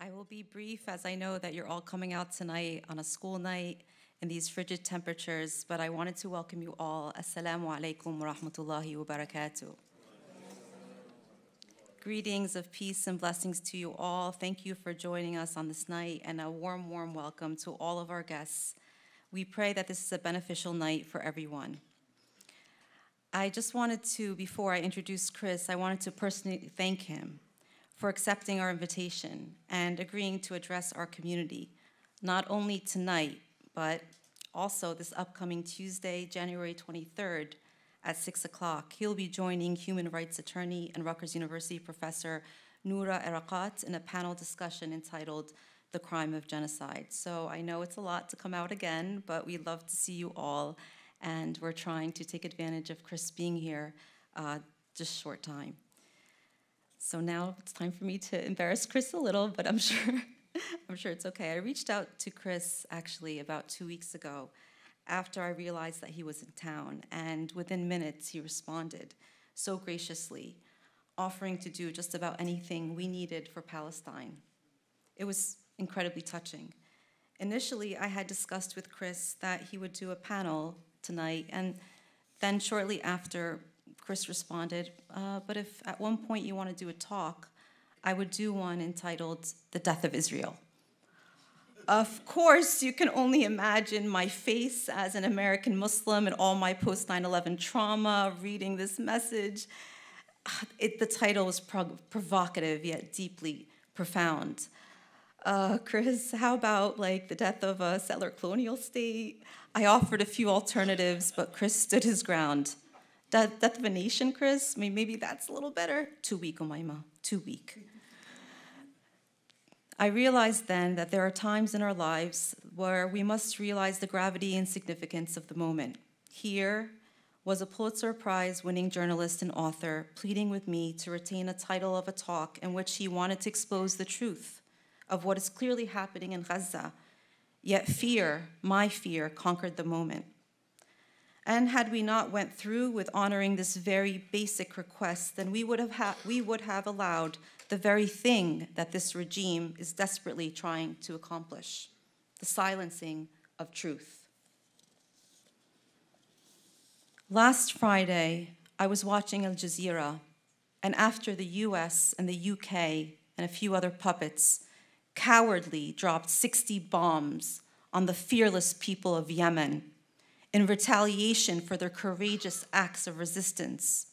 I will be brief, as I know that you're all coming out tonight on a school night in these frigid temperatures, but I wanted to welcome you all. Assalamu alaikum wa rahmatullahi wa barakatuh. Greetings of peace and blessings to you all. Thank you for joining us on this night, and a warm, warm welcome to all of our guests. We pray that this is a beneficial night for everyone. I just wanted to, before I introduce Chris, I wanted to personally thank him for accepting our invitation and agreeing to address our community, not only tonight, but also this upcoming Tuesday, January 23rd at 6 o'clock. He'll be joining human rights attorney and Rutgers University professor Noura Erakat in a panel discussion entitled The Crime of Genocide. So I know it's a lot to come out again, but we'd love to see you all, and we're trying to take advantage of Chris being here just short time. So now it's time for me to embarrass Chris a little, but I'm sure it's okay. I reached out to Chris actually about 2 weeks ago after I realized that he was in town, and within minutes he responded so graciously, offering to do just about anything we needed for Palestine. It was incredibly touching. Initially, I had discussed with Chris that he would do a panel tonight, and then shortly after, Chris responded, but if at one point you want to do a talk, I would do one entitled The Death of Israel. Of course, you can only imagine my face as an American Muslim and all my post-9/11 trauma reading this message. The title was provocative yet deeply profound. Chris, how about like the death of a settler colonial state? I offered a few alternatives, but Chris stood his ground. Death of a nation, Chris? I mean, maybe that's a little better. Too weak, Umayma, too weak. I realized then that there are times in our lives where we must realize the gravity and significance of the moment. Here was a Pulitzer Prize-winning journalist and author pleading with me to retain a title of a talk in which he wanted to expose the truth of what is clearly happening in Gaza, yet fear, my fear, conquered the moment. And had we not went through with honoring this very basic request, then we would have allowed the very thing that this regime is desperately trying to accomplish, the silencing of truth. Last Friday, I was watching Al Jazeera, and after the US and the UK and a few other puppets cowardly dropped 60 bombs on the fearless people of Yemen in retaliation for their courageous acts of resistance,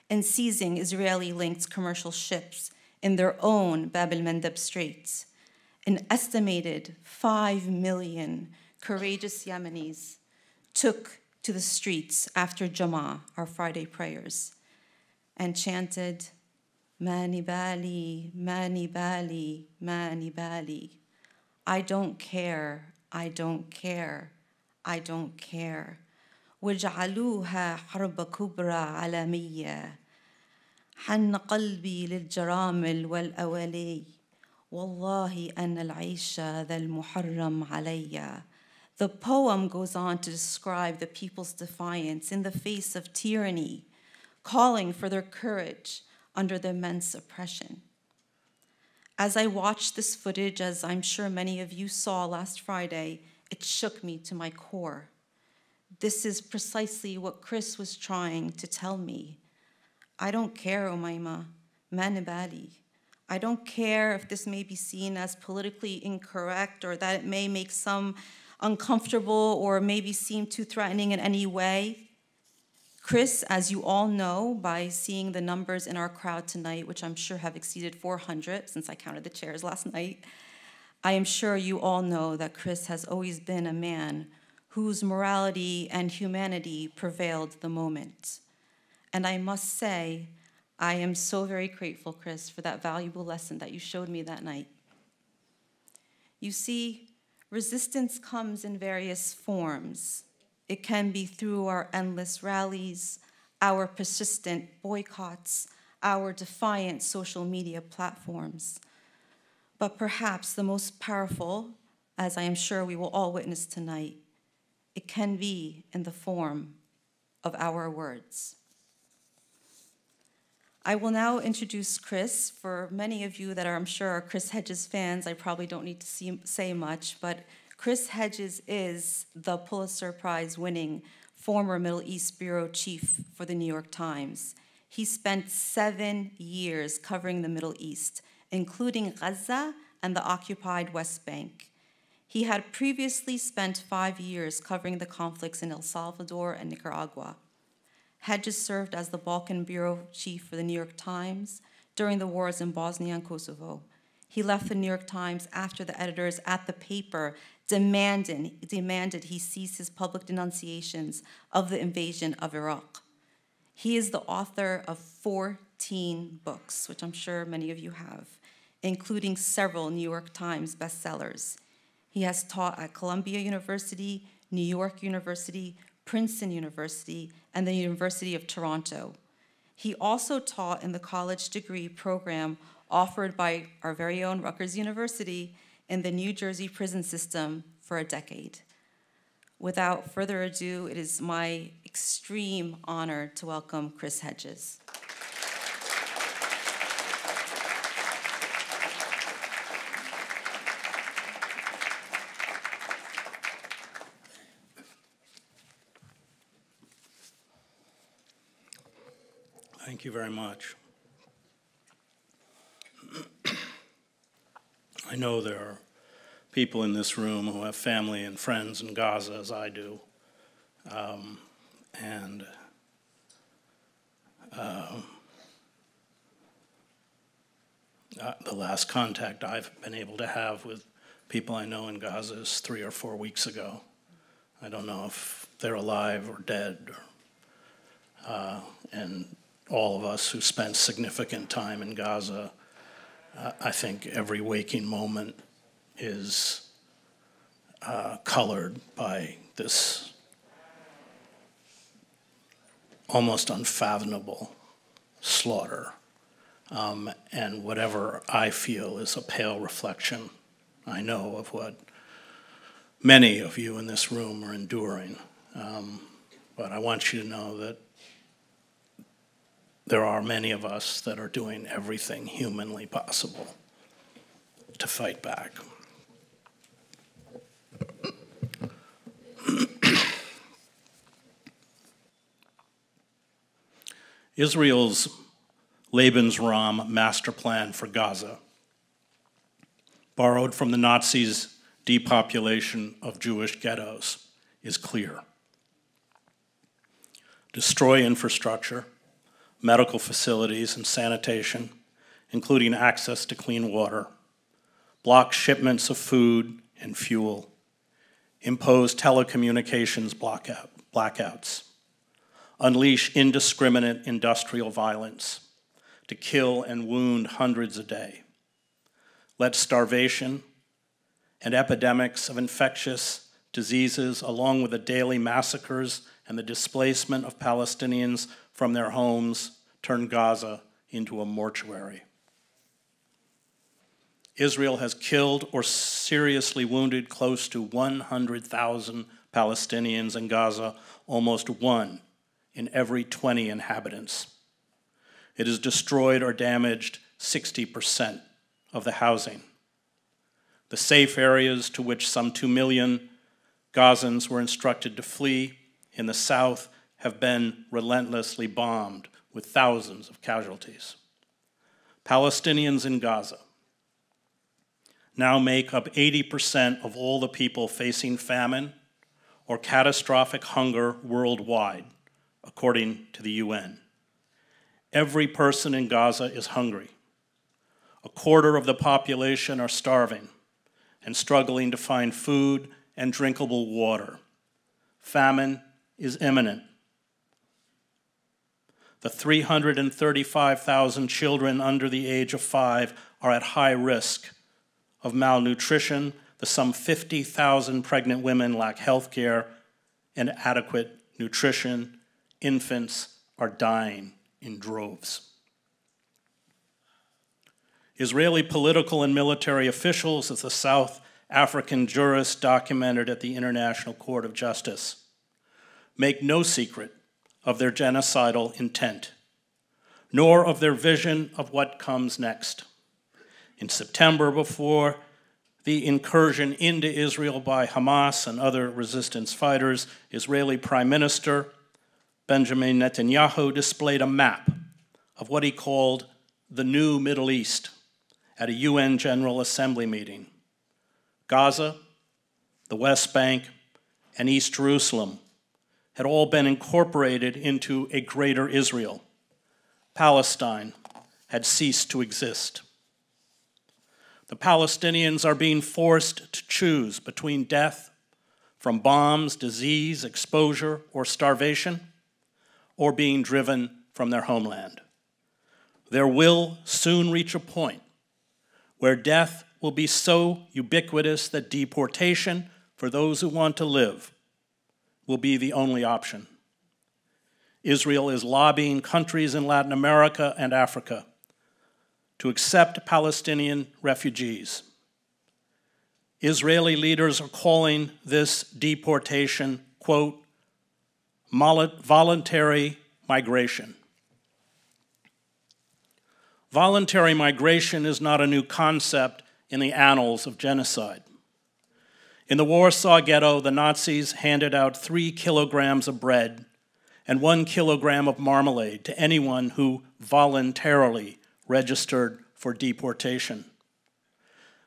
and seizing Israeli-linked commercial ships in their own Bab el-Mandeb Strait. An estimated 5 million courageous Yemenis took to the streets after Jama, our Friday prayers, and chanted, Mani Bali, Mani Bali, Mani Bali. I don't care, I don't care, I don't care. وجعلوها حرب كبرى عالمية. حن قلبي للجرامل والأولي. والله أن العيش ذا المحرم علي. The poem goes on to describe the people's defiance in the face of tyranny, calling for their courage under the immense oppression. As I watched this footage, as I'm sure many of you saw last Friday, it shook me to my core. This is precisely what Chris was trying to tell me. I don't care, Umayma, manibali. I don't care if this may be seen as politically incorrect or that it may make some uncomfortable or maybe seem too threatening in any way. Chris, as you all know, by seeing the numbers in our crowd tonight, which I'm sure have exceeded 400 since I counted the chairs last night, I am sure you all know that Chris has always been a man whose morality and humanity prevailed the moment. And I must say, I am so very grateful, Chris, for that valuable lesson that you showed me that night. You see, resistance comes in various forms. It can be through our endless rallies, our persistent boycotts, our defiant social media platforms. But perhaps the most powerful, as I am sure we will all witness tonight, it can be in the form of our words. I will now introduce Chris. For many of you that are, I'm sure, are Chris Hedges fans, I probably don't need to say much, but Chris Hedges is the Pulitzer Prize-winning former Middle East bureau chief for the New York Times. He spent 7 years covering the Middle East, including Gaza and the occupied West Bank. He had previously spent 5 years covering the conflicts in El Salvador and Nicaragua. Hedges served as the Balkan bureau chief for the New York Times during the wars in Bosnia and Kosovo. He left the New York Times after the editors at the paper demanded he cease his public denunciations of the invasion of Iraq. He is the author of 14 books, which I'm sure many of you have, including several New York Times bestsellers. He has taught at Columbia University, New York University, Princeton University, and the University of Toronto. He also taught in the college degree program offered by our very own Rutgers University in the New Jersey prison system for a decade. Without further ado, it is my extreme honor to welcome Chris Hedges. Thank you very much. I know there are people in this room who have family and friends in Gaza, as I do. The last contact I've been able to have with people I know in Gaza is 3 or 4 weeks ago. I don't know if they're alive or dead. And all of us who spent significant time in Gaza, I think every waking moment is colored by this almost unfathomable slaughter. And whatever I feel is a pale reflection, I know, of what many of you in this room are enduring. But I want you to know that there are many of us that are doing everything humanly possible to fight back. Israel's Lebensraum master plan for Gaza, borrowed from the Nazis' depopulation of Jewish ghettos, is clear. Destroy infrastructure, medical facilities and sanitation, including access to clean water, block shipments of food and fuel, impose telecommunications blackouts, unleash indiscriminate industrial violence to kill and wound hundreds a day, let starvation and epidemics of infectious diseases, along with the daily massacres and the displacement of Palestinians from their homes, turn Gaza into a mortuary. Israel has killed or seriously wounded close to 100,000 Palestinians in Gaza, almost 1 in every 20 inhabitants. It has destroyed or damaged 60% of the housing. The safe areas to which some 2 million Gazans were instructed to flee in the south have been relentlessly bombed with thousands of casualties. Palestinians in Gaza now make up 80% of all the people facing famine or catastrophic hunger worldwide, according to the UN. Every person in Gaza is hungry. A quarter of the population are starving and struggling to find food and drinkable water. Famine is imminent. The 335,000 children under the age of 5 are at high risk of malnutrition. The some 50,000 pregnant women lack health care and adequate nutrition. Infants are dying in droves. Israeli political and military officials, as the South African jurists documented at the International Court of Justice, make no secret of their genocidal intent. nor of their vision of what comes next. In September, before the incursion into Israel by Hamas and other resistance fighters, Israeli Prime Minister Benjamin Netanyahu displayed a map of what he called the new Middle East at a UN General Assembly meeting. Gaza, the West Bank, and East Jerusalem had all been incorporated into a greater Israel. Palestine had ceased to exist. The Palestinians are being forced to choose between death from bombs, disease, exposure, or starvation, or being driven from their homeland. There will soon reach a point where death will be so ubiquitous that deportation for those who want to live will be the only option. Israel is lobbying countries in Latin America and Africa to accept Palestinian refugees. Israeli leaders are calling this deportation, quote, voluntary migration. Voluntary migration is not a new concept in the annals of genocide. In the Warsaw Ghetto, the Nazis handed out 3 kilograms of bread and 1 kilogram of marmalade to anyone who voluntarily registered for deportation.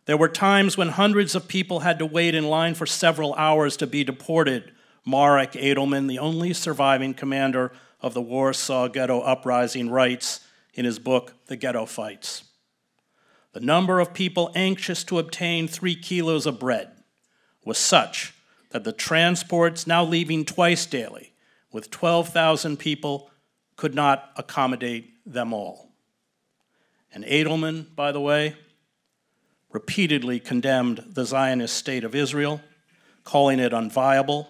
There were times when hundreds of people had to wait in line for several hours to be deported. Marek Edelman, the only surviving commander of the Warsaw Ghetto Uprising, writes in his book, The Ghetto Fights. The number of people anxious to obtain 3 kilos of bread was such that the transports now leaving twice daily with 12,000 people could not accommodate them all. And Edelman, by the way, repeatedly condemned the Zionist state of Israel, calling it unviable,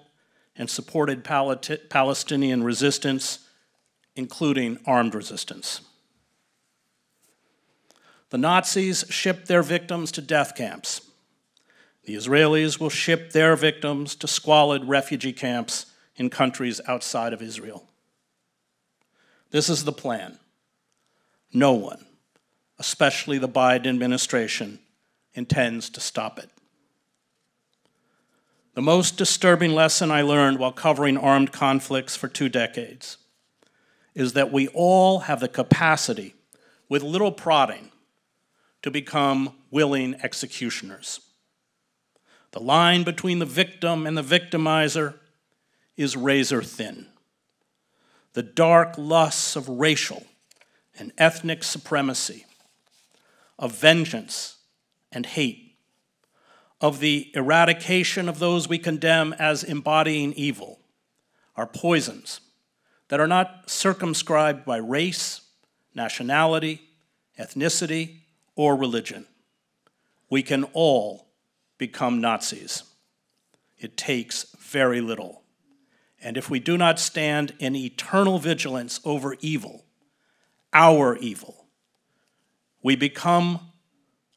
and supported Palestinian resistance, including armed resistance. The Nazis shipped their victims to death camps. The Israelis will ship their victims to squalid refugee camps in countries outside of Israel. This is the plan. No one, especially the Biden administration, intends to stop it. The most disturbing lesson I learned while covering armed conflicts for 2 decades is that we all have the capacity, with little prodding, to become willing executioners. The line between the victim and the victimizer is razor thin. The dark lusts of racial and ethnic supremacy, of vengeance and hate, of the eradication of those we condemn as embodying evil, are poisons that are not circumscribed by race, nationality, ethnicity, or religion. We can all become Nazis. It takes very little. And if we do not stand in eternal vigilance over evil, our evil, we become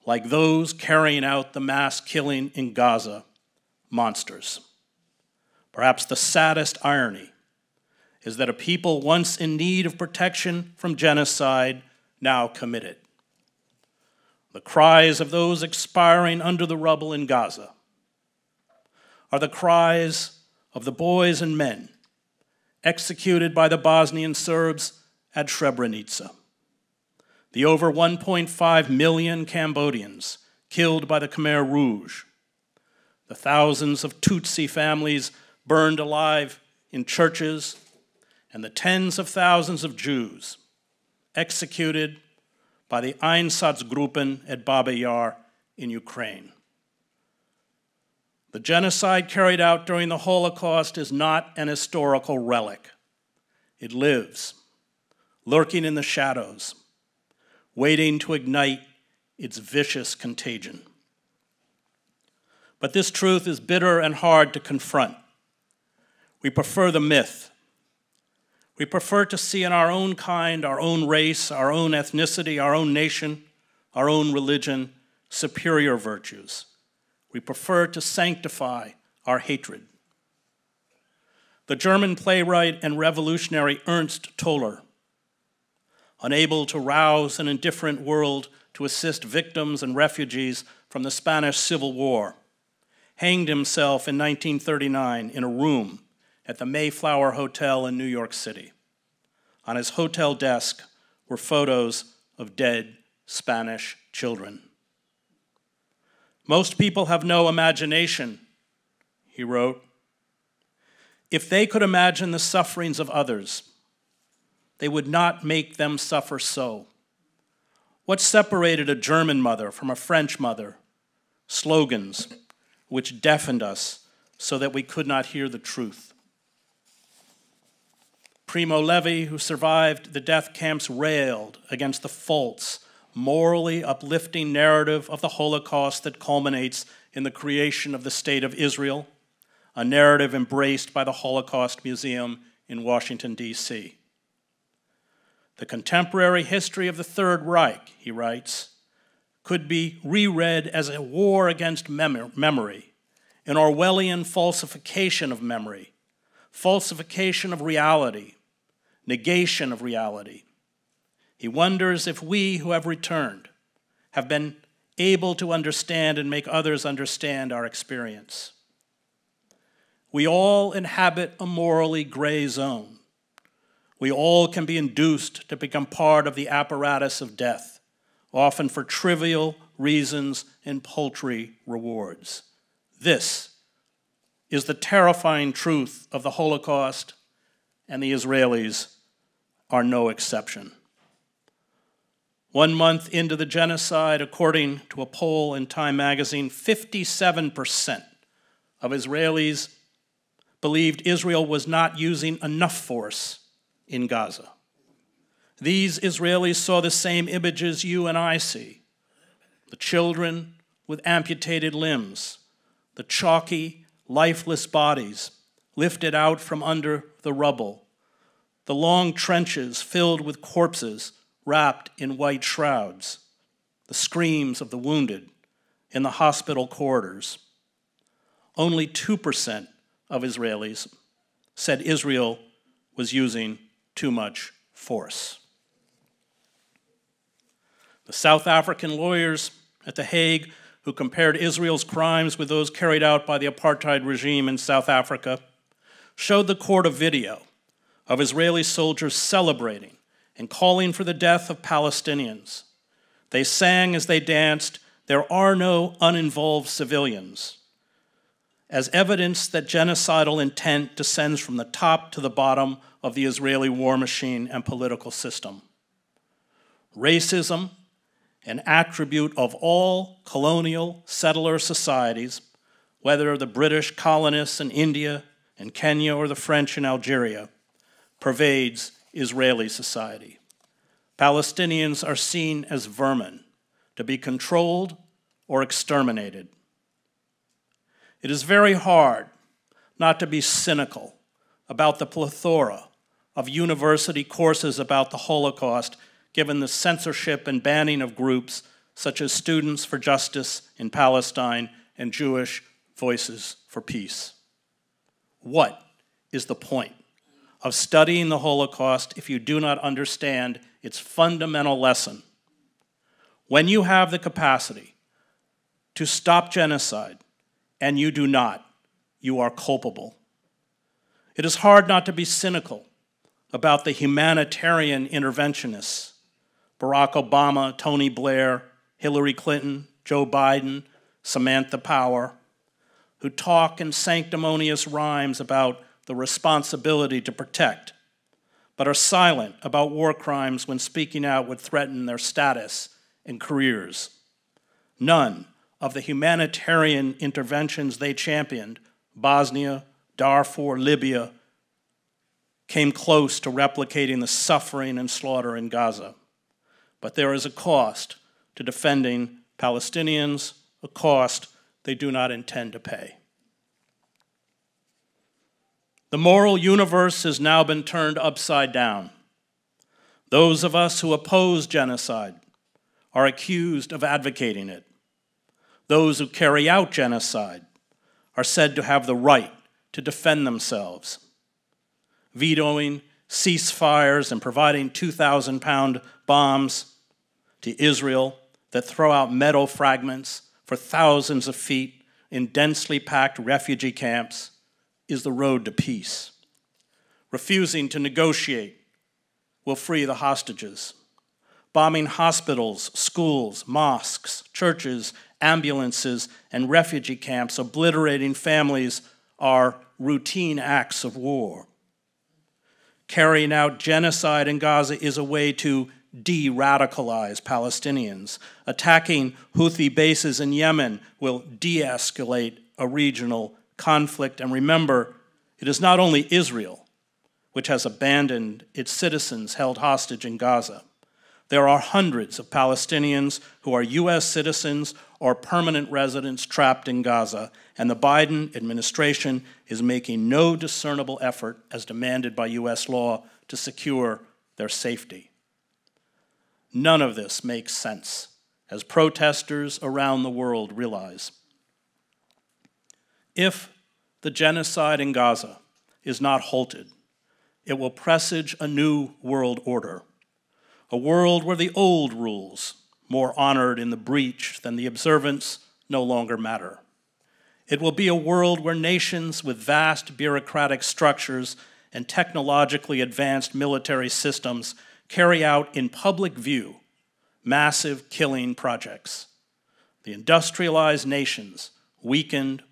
like those carrying out the mass killing in Gaza, monsters. Perhaps the saddest irony is that a people once in need of protection from genocide now commit it. The cries of those expiring under the rubble in Gaza are the cries of the boys and men executed by the Bosnian Serbs at Srebrenica, the over 1.5 million Cambodians killed by the Khmer Rouge, the thousands of Tutsi families burned alive in churches, and the tens of thousands of Jews executed by the Einsatzgruppen at Baba Yar in Ukraine. The genocide carried out during the Holocaust is not an historical relic. It lives, lurking in the shadows, waiting to ignite its vicious contagion. But this truth is bitter and hard to confront. We prefer the myth. We prefer to see in our own kind, our own race, our own ethnicity, our own nation, our own religion, superior virtues. We prefer to sanctify our hatred. The German playwright and revolutionary Ernst Toller, unable to rouse an indifferent world to assist victims and refugees from the Spanish Civil War, hanged himself in 1939 in a room at the Mayflower Hotel in New York City. On his hotel desk were photos of dead Spanish children. "Most people have no imagination," he wrote. "If they could imagine the sufferings of others, they would not make them suffer so. What separated a German mother from a French mother? Slogans which deafened us so that we could not hear the truth." Primo Levi, who survived the death camps, railed against the false, morally uplifting narrative of the Holocaust that culminates in the creation of the State of Israel, a narrative embraced by the Holocaust Museum in Washington, D.C. "The contemporary history of the Third Reich," he writes, "could be reread as a war against memory, an Orwellian falsification of memory, falsification of reality, negation of reality. He wonders if we who have returned have been able to understand and make others understand our experience. We all inhabit a morally gray zone. We all can be induced to become part of the apparatus of death, often for trivial reasons and paltry rewards. This is the terrifying truth of the Holocaust, and the Israelis are no exception." 1 month into the genocide, according to a poll in Time magazine, 57% of Israelis believed Israel was not using enough force in Gaza. These Israelis saw the same images you and I see: the children with amputated limbs, the chalky, lifeless bodies lifted out from under the rubble, the long trenches filled with corpses wrapped in white shrouds, the screams of the wounded in the hospital corridors. Only 2% of Israelis said Israel was using too much force. The South African lawyers at The Hague, who compared Israel's crimes with those carried out by the apartheid regime in South Africa, showed the court a video of Israeli soldiers celebrating and calling for the death of Palestinians. They sang as they danced, "There are no uninvolved civilians," as evidence that genocidal intent descends from the top to the bottom of the Israeli war machine and political system. Racism, an attribute of all colonial settler societies, whether the British colonists in India and Kenya or the French in Algeria, pervades Israeli society. Palestinians are seen as vermin, to be controlled or exterminated. It is very hard not to be cynical about the plethora of university courses about the Holocaust, given the censorship and banning of groups such as Students for Justice in Palestine and Jewish Voices for Peace. What is the point of studying the Holocaust if you do not understand its fundamental lesson? When you have the capacity to stop genocide and you do not, you are culpable. It is hard not to be cynical about the humanitarian interventionists, Barack Obama, Tony Blair, Hillary Clinton, Joe Biden, Samantha Power, who talk in sanctimonious rhymes about the responsibility to protect, but are silent about war crimes when speaking out would threaten their status and careers. None of the humanitarian interventions they championed, Bosnia, Darfur, Libya, came close to replicating the suffering and slaughter in Gaza. But there is a cost to defending Palestinians, a cost they do not intend to pay. The moral universe has now been turned upside down. Those of us who oppose genocide are accused of advocating it. Those who carry out genocide are said to have the right to defend themselves. Vetoing ceasefires and providing 2,000-pound bombs to Israel that throw out metal fragments for thousands of feet in densely packed refugee camps is the road to peace. Refusing to negotiate will free the hostages. Bombing hospitals, schools, mosques, churches, ambulances, and refugee camps, obliterating families are routine acts of war. Carrying out genocide in Gaza is a way to de-radicalize Palestinians. Attacking Houthi bases in Yemen will de-escalate a regional conflict. And remember, it is not only Israel which has abandoned its citizens held hostage in Gaza. There are hundreds of Palestinians who are U.S. citizens or permanent residents trapped in Gaza, and the Biden administration is making no discernible effort, as demanded by U.S. law, to secure their safety. None of this makes sense, as protesters around the world realize. If the genocide in Gaza is not halted, it will presage a new world order, a world where the old rules, more honored in the breach than the observance, no longer matter. It will be a world where nations with vast bureaucratic structures and technologically advanced military systems carry out in public view massive killing projects. The industrialized nations, weakened,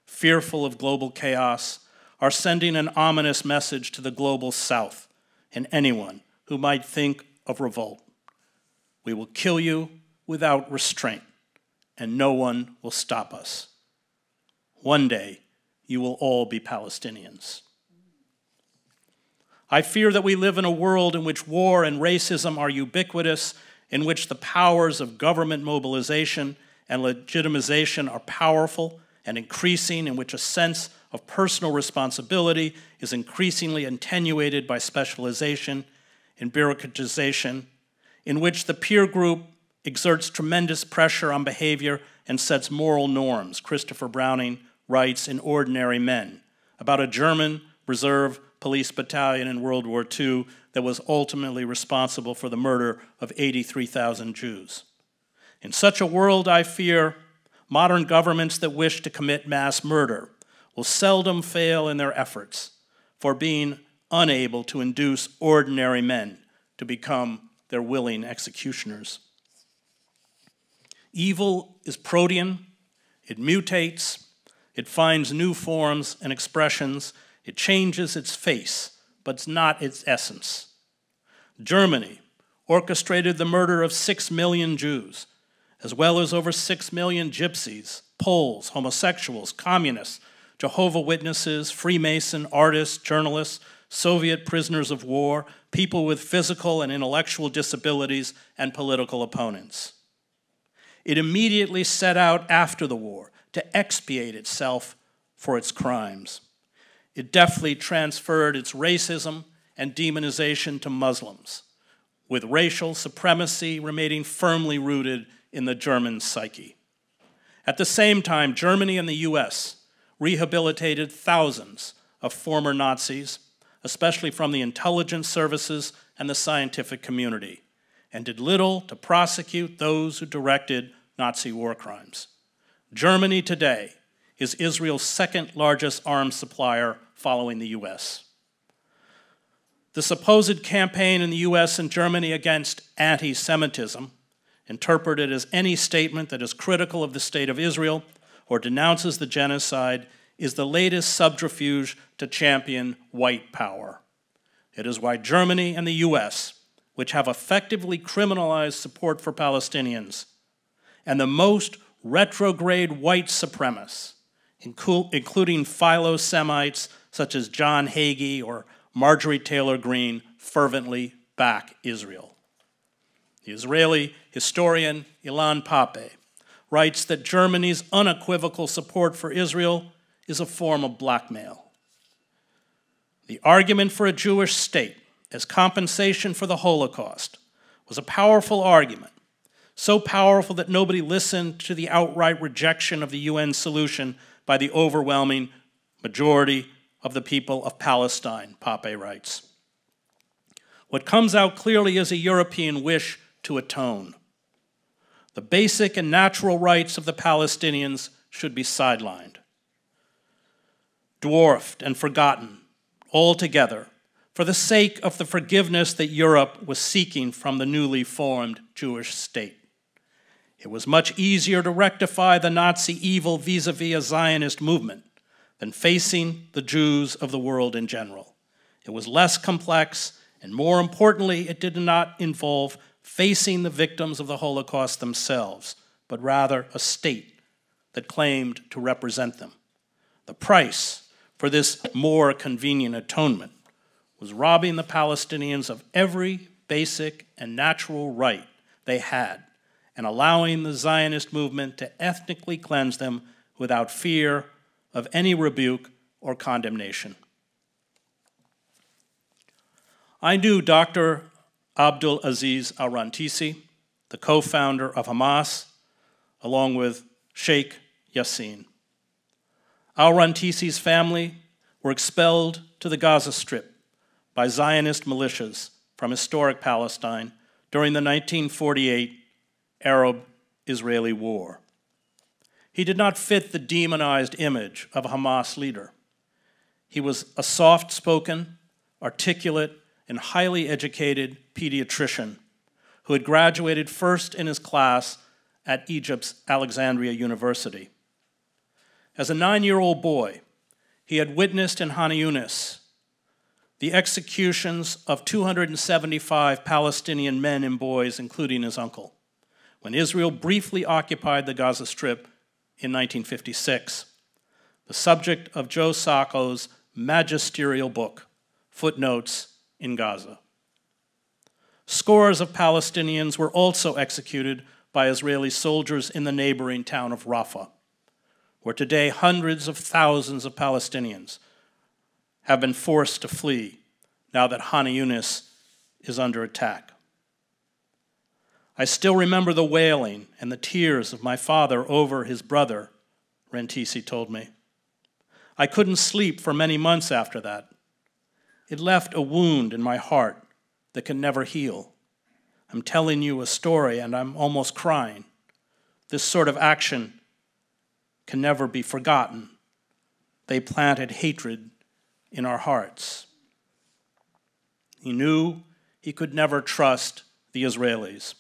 fearful of global chaos, are sending an ominous message to the global South and anyone who might think of revolt. We will kill you without restraint, and no one will stop us. One day, you will all be Palestinians. I fear that we live in a world in which war and racism are ubiquitous, in which the powers of government mobilization and legitimization are powerful and increasing, in which a sense of personal responsibility is increasingly attenuated by specialization and bureaucratization, in which the peer group exerts tremendous pressure on behavior and sets moral norms, Christopher Browning writes in Ordinary Men, about a German reserve police battalion in World War II that was ultimately responsible for the murder of 83,000 Jews. In such a world, I fear, modern governments that wish to commit mass murder will seldom fail in their efforts for being unable to induce ordinary men to become their willing executioners. Evil is protean, it mutates, it finds new forms and expressions, it changes its face, but it's not its essence. Germany orchestrated the murder of 6 million Jews, as well as over 6 million gypsies, Poles, homosexuals, communists, Jehovah's Witnesses, Freemason, artists, journalists, Soviet prisoners of war, people with physical and intellectual disabilities, and political opponents. It immediately set out after the war to expiate itself for its crimes. It deftly transferred its racism and demonization to Muslims, with racial supremacy remaining firmly rooted in the German psyche. At the same time, Germany and the US rehabilitated thousands of former Nazis, especially from the intelligence services and the scientific community, and did little to prosecute those who directed Nazi war crimes. Germany today is Israel's second largest arms supplier following the US. The supposed campaign in the US and Germany against anti-Semitism, interpreted as any statement that is critical of the state of Israel or denounces the genocide, is the latest subterfuge to champion white power. It is why Germany and the US, which have effectively criminalized support for Palestinians, and the most retrograde white supremacists, including philo-Semites such as John Hagee or Marjorie Taylor Greene, fervently back Israel. The Israeli historian Ilan Pappé writes that Germany's unequivocal support for Israel is a form of blackmail. The argument for a Jewish state as compensation for the Holocaust was a powerful argument, so powerful that nobody listened to the outright rejection of the UN solution by the overwhelming majority of the people of Palestine, Pape writes. What comes out clearly is a European wish to atone. The basic and natural rights of the Palestinians should be sidelined, dwarfed and forgotten altogether for the sake of the forgiveness that Europe was seeking from the newly formed Jewish state. It was much easier to rectify the Nazi evil vis-a-vis a Zionist movement than facing the Jews of the world in general. It was less complex, and more importantly, it did not involve facing the victims of the Holocaust themselves, but rather a state that claimed to represent them. The price for this more convenient atonement was robbing the Palestinians of every basic and natural right they had, and allowing the Zionist movement to ethnically cleanse them without fear of any rebuke or condemnation. I knew Dr. Abdul Aziz al-Rantisi, the co-founder of Hamas, along with Sheikh Yassin. Al-Rantisi's family were expelled to the Gaza Strip by Zionist militias from historic Palestine during the 1948 Arab-Israeli War. He did not fit the demonized image of a Hamas leader. He was a soft-spoken, articulate, and highly educated pediatrician who had graduated first in his class at Egypt's Alexandria University. As a 9-year-old boy, he had witnessed in Han Yunis the executions of 275 Palestinian men and boys, including his uncle, when Israel briefly occupied the Gaza Strip in 1956, the subject of Joe Sacco's magisterial book, Footnotes in Gaza. Scores of Palestinians were also executed by Israeli soldiers in the neighboring town of Rafah, where today hundreds of thousands of Palestinians have been forced to flee now that Han Yunis is under attack. I still remember the wailing and the tears of my father over his brother, Rantisi told me. I couldn't sleep for many months after that. It left a wound in my heart that can never heal. I'm telling you a story and I'm almost crying. This sort of action can never be forgotten. They planted hatred in our hearts. He knew he could never trust the Israelis.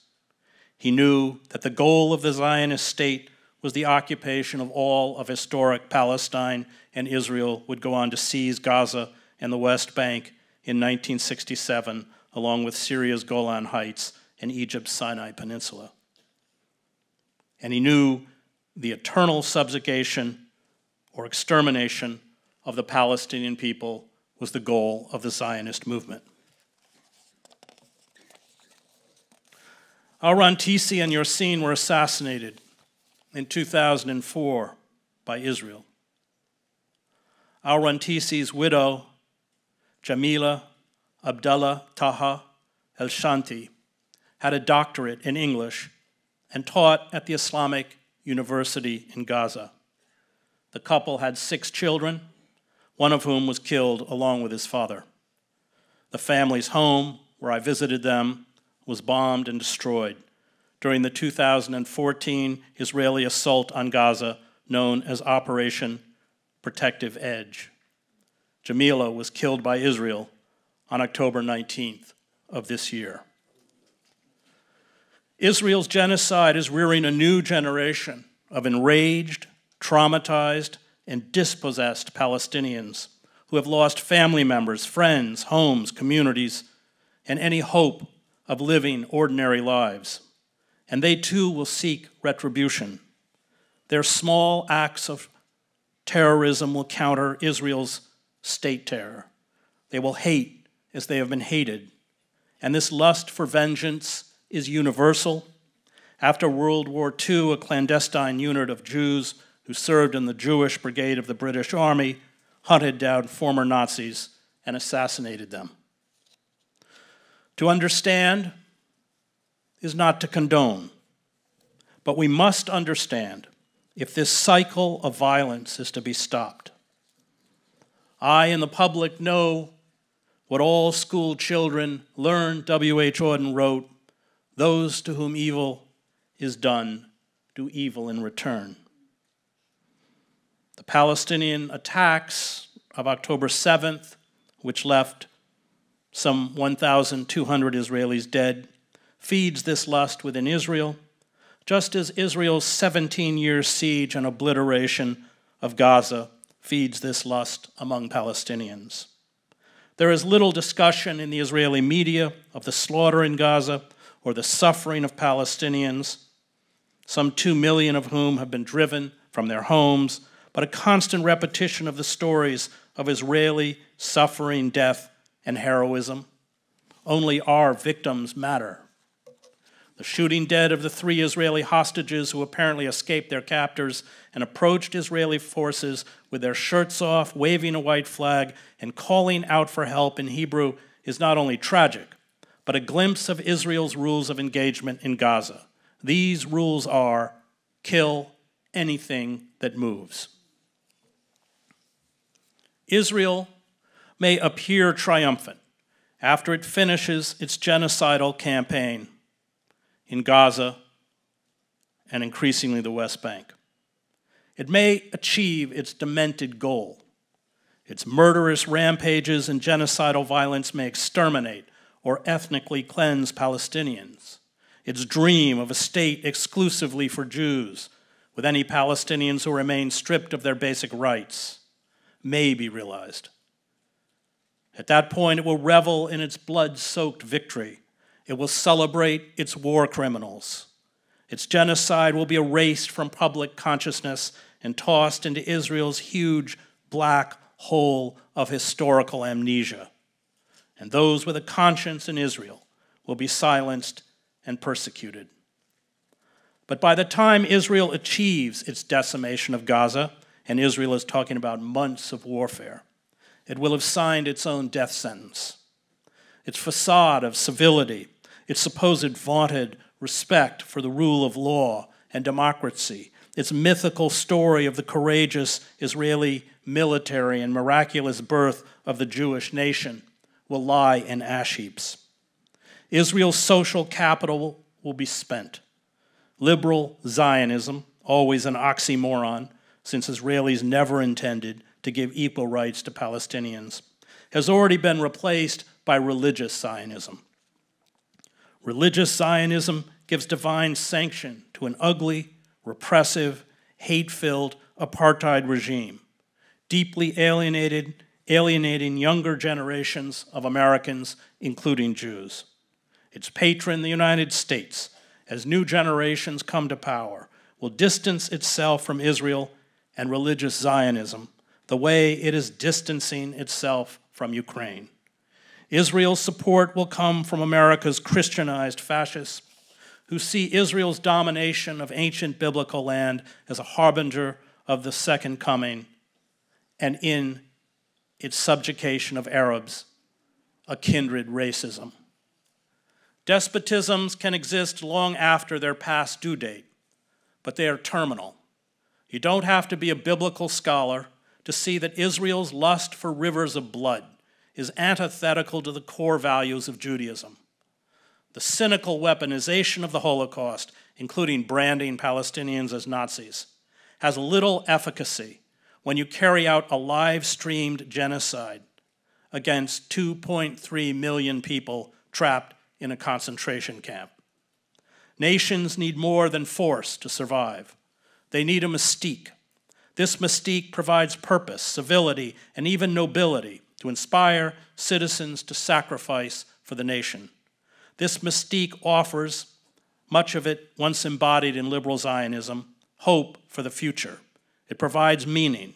He knew that the goal of the Zionist state was the occupation of all of historic Palestine, and Israel would go on to seize Gaza and the West Bank in 1967, along with Syria's Golan Heights and Egypt's Sinai Peninsula. And he knew the eternal subjugation or extermination of the Palestinian people was the goal of the Zionist movement. Al-Rantisi and Yassin were assassinated in 2004 by Israel. Al-Rantisi's widow, Jamila Abdallah Taha El-Shanti, had a doctorate in English and taught at the Islamic University in Gaza. The couple had 6 children, one of whom was killed along with his father. The family's home, where I visited them, was bombed and destroyed during the 2014 Israeli assault on Gaza known as Operation Protective Edge. Jamila was killed by Israel on October 19th of this year. Israel's genocide is rearing a new generation of enraged, traumatized, and dispossessed Palestinians who have lost family members, friends, homes, communities, and any hope of living ordinary lives. And they too will seek retribution. Their small acts of terrorism will counter Israel's state terror. They will hate as they have been hated. And this lust for vengeance is universal. After World War II, a clandestine unit of Jews who served in the Jewish Brigade of the British Army hunted down former Nazis and assassinated them. To understand is not to condone, but we must understand if this cycle of violence is to be stopped. I and the public know What all school children learn, W.H. Auden wrote, "Those to whom evil is done do evil in return." The Palestinian attacks of October 7th, which left some 1,200 Israelis dead, feeds this lust within Israel, just as Israel's 17-year siege and obliteration of Gaza feeds this lust among Palestinians. There is little discussion in the Israeli media of the slaughter in Gaza or the suffering of Palestinians, some 2 million of whom have been driven from their homes, but a constant repetition of the stories of Israeli suffering, death, and heroism. Only our victims matter. The shooting dead of the 3 Israeli hostages who apparently escaped their captors and approached Israeli forces with their shirts off, waving a white flag, and calling out for help in Hebrew is not only tragic, but a glimpse of Israel's rules of engagement in Gaza. These rules are: kill anything that moves. Israel may appear triumphant after it finishes its genocidal campaign in Gaza and increasingly the West Bank. It may achieve its demented goal. Its murderous rampages and genocidal violence may exterminate or ethnically cleanse Palestinians. Its dream of a state exclusively for Jews, with any Palestinians who remain stripped of their basic rights, may be realized. At that point, it will revel in its blood-soaked victory. It will celebrate its war criminals. Its genocide will be erased from public consciousness and tossed into Israel's huge black hole of historical amnesia. And those with a conscience in Israel will be silenced and persecuted. But by the time Israel achieves its decimation of Gaza, and Israel is talking about months of warfare, it will have signed its own death sentence. Its facade of civility, its supposed vaunted respect for the rule of law and democracy, its mythical story of the courageous Israeli military and miraculous birth of the Jewish nation will lie in ash heaps. Israel's social capital will be spent. Liberal Zionism, always an oxymoron, since Israelis never intended to give equal rights to Palestinians, has already been replaced by religious Zionism. Religious Zionism gives divine sanction to an ugly, repressive, hate-filled apartheid regime, deeply alienating younger generations of Americans, including Jews. Its patron, the United States, as new generations come to power, will distance itself from Israel and religious Zionism the way it is distancing itself from Ukraine. Israel's support will come from America's Christianized fascists who see Israel's domination of ancient biblical land as a harbinger of the second coming, and in its subjugation of Arabs, a kindred racism. Despotisms can exist long after their past due date, but they are terminal. You don't have to be a biblical scholar to see that Israel's lust for rivers of blood is antithetical to the core values of Judaism. The cynical weaponization of the Holocaust, including branding Palestinians as Nazis, has little efficacy when you carry out a live-streamed genocide against 2.3 million people trapped in a concentration camp. Nations need more than force to survive. They need a mystique. This mystique provides purpose, civility, and even nobility to inspire citizens to sacrifice for the nation. This mystique offers, much of it once embodied in liberal Zionism, hope for the future. It provides meaning.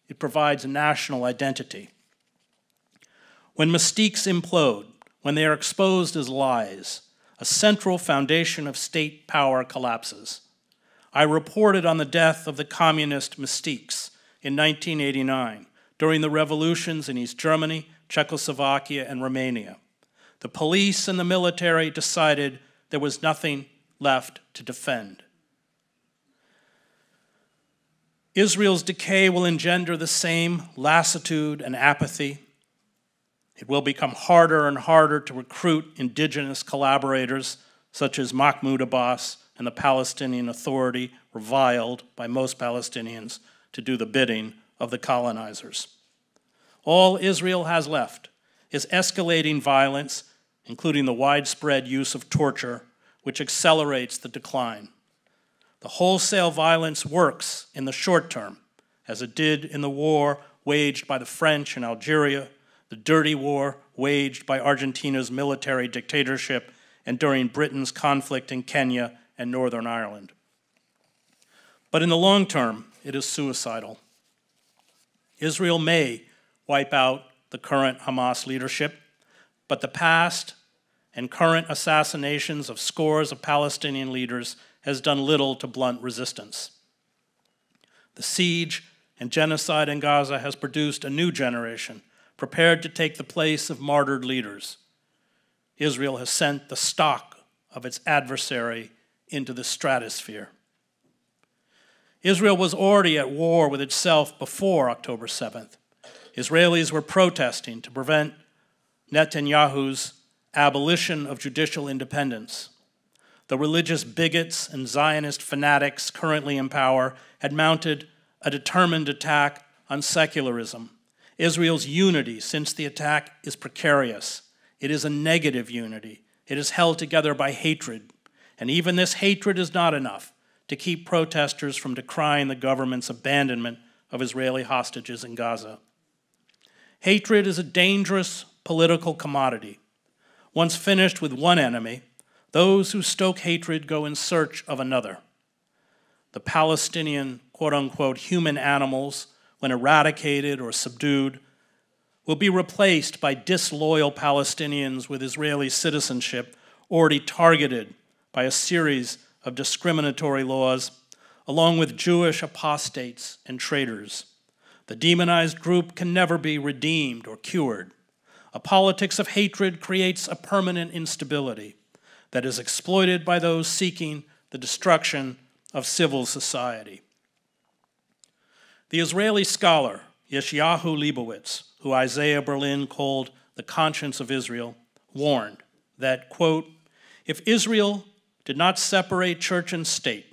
It provides national identity. When mystiques implode, when they are exposed as lies, a central foundation of state power collapses. I reported on the death of the communist mystiques in 1989 during the revolutions in East Germany, Czechoslovakia, and Romania. The police and the military decided there was nothing left to defend. Israel's decay will engender the same lassitude and apathy. It will become harder and harder to recruit indigenous collaborators such as Mahmoud Abbas and the Palestinian Authority, reviled by most Palestinians, to do the bidding of the colonizers. All Israel has left is escalating violence, including the widespread use of torture, which accelerates the decline. The wholesale violence works in the short term, as it did in the war waged by the French in Algeria, the dirty war waged by Argentina's military dictatorship, and during Britain's conflict in Kenya and Northern Ireland. But in the long term, it is suicidal. Israel may wipe out the current Hamas leadership, but the past and current assassinations of scores of Palestinian leaders has done little to blunt resistance. The siege and genocide in Gaza has produced a new generation prepared to take the place of martyred leaders. Israel has sent the stock of its adversary into the stratosphere. Israel was already at war with itself before October 7th. Israelis were protesting to prevent Netanyahu's abolition of judicial independence. The religious bigots and Zionist fanatics currently in power had mounted a determined attack on secularism. Israel's unity since the attack is precarious. It is a negative unity. It is held together by hatred. And even this hatred is not enough to keep protesters from decrying the government's abandonment of Israeli hostages in Gaza. Hatred is a dangerous political commodity. Once finished with one enemy, those who stoke hatred go in search of another. The Palestinian, quote-unquote, human animals, when eradicated or subdued, will be replaced by disloyal Palestinians with Israeli citizenship already targeted by a series of discriminatory laws, along with Jewish apostates and traitors. The demonized group can never be redeemed or cured. A politics of hatred creates a permanent instability that is exploited by those seeking the destruction of civil society. The Israeli scholar Yeshayahu Leibowitz, who Isaiah Berlin called the conscience of Israel, warned that, quote, if Israel did not separate church and state,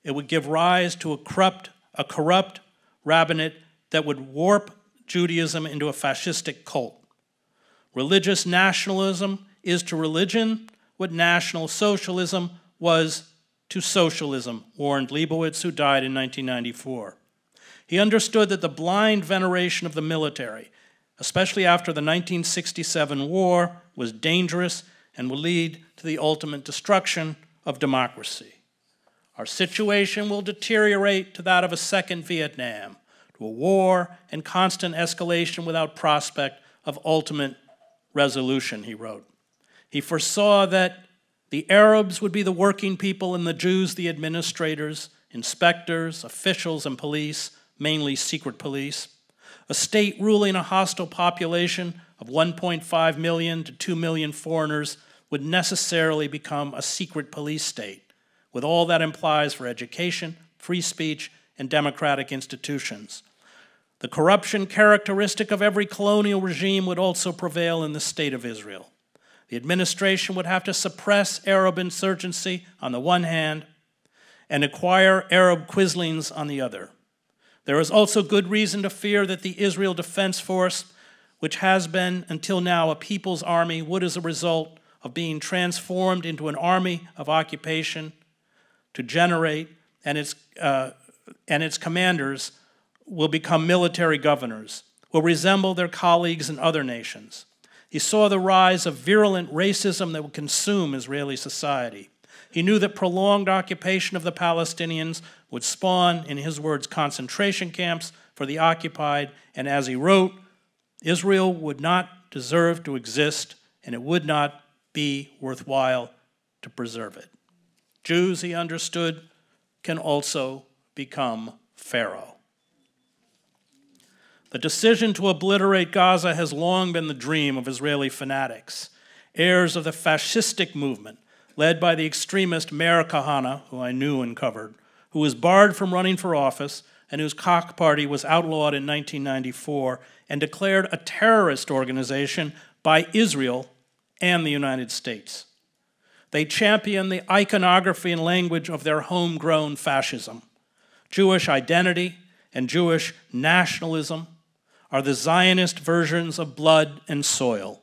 it would give rise to a corrupt rabbinate that would warp Judaism into a fascistic cult. Religious nationalism is to religion what National Socialism was to socialism, warned Leibowitz, who died in 1994. He understood that the blind veneration of the military, especially after the 1967 war, was dangerous and will lead to the ultimate destruction of democracy. Our situation will deteriorate to that of a second Vietnam, to a war and constant escalation without prospect of ultimate resolution, he wrote. He foresaw that the Arabs would be the working people and the Jews the administrators, inspectors, officials, and police, mainly secret police. A state ruling a hostile population of 1.5 million to 2 million foreigners would necessarily become a secret police state, with all that implies for education, free speech, and democratic institutions. The corruption characteristic of every colonial regime would also prevail in the state of Israel. The administration would have to suppress Arab insurgency on the one hand and acquire Arab quislings on the other. There is also good reason to fear that the Israel Defense Force, which has been until now a people's army, would, as a result of being transformed into an army of occupation, to generate, and its commanders will become military governors, will resemble their colleagues in other nations. He saw the rise of virulent racism that would consume Israeli society. He knew that prolonged occupation of the Palestinians would spawn, in his words, concentration camps for the occupied, and as he wrote, Israel would not deserve to exist, and it would not be worthwhile to preserve it. Jews, he understood, can also become Pharaoh. The decision to obliterate Gaza has long been the dream of Israeli fanatics, heirs of the fascistic movement, led by the extremist Meir Kahane, who I knew and covered, who was barred from running for office and whose Koch party was outlawed in 1994 and declared a terrorist organization by Israel and the United States. They champion the iconography and language of their homegrown fascism. Jewish identity and Jewish nationalism are the Zionist versions of blood and soil.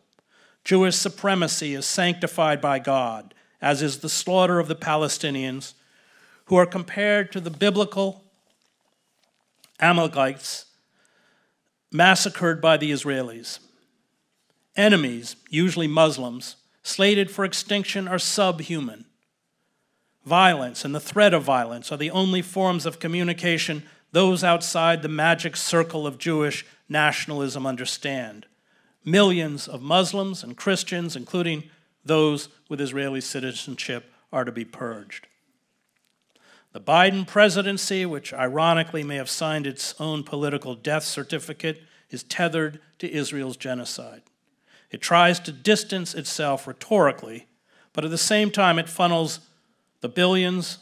Jewish supremacy is sanctified by God, as is the slaughter of the Palestinians, who are compared to the biblical Amalekites massacred by the Israelis. Enemies, usually Muslims, slated for extinction are subhuman. Violence and the threat of violence are the only forms of communication those outside the magic circle of Jewish nationalism understand. Millions of Muslims and Christians, including those with Israeli citizenship, are to be purged. The Biden presidency, which ironically may have signed its own political death certificate, is tethered to Israel's genocide. It tries to distance itself rhetorically, but at the same time it funnels the billions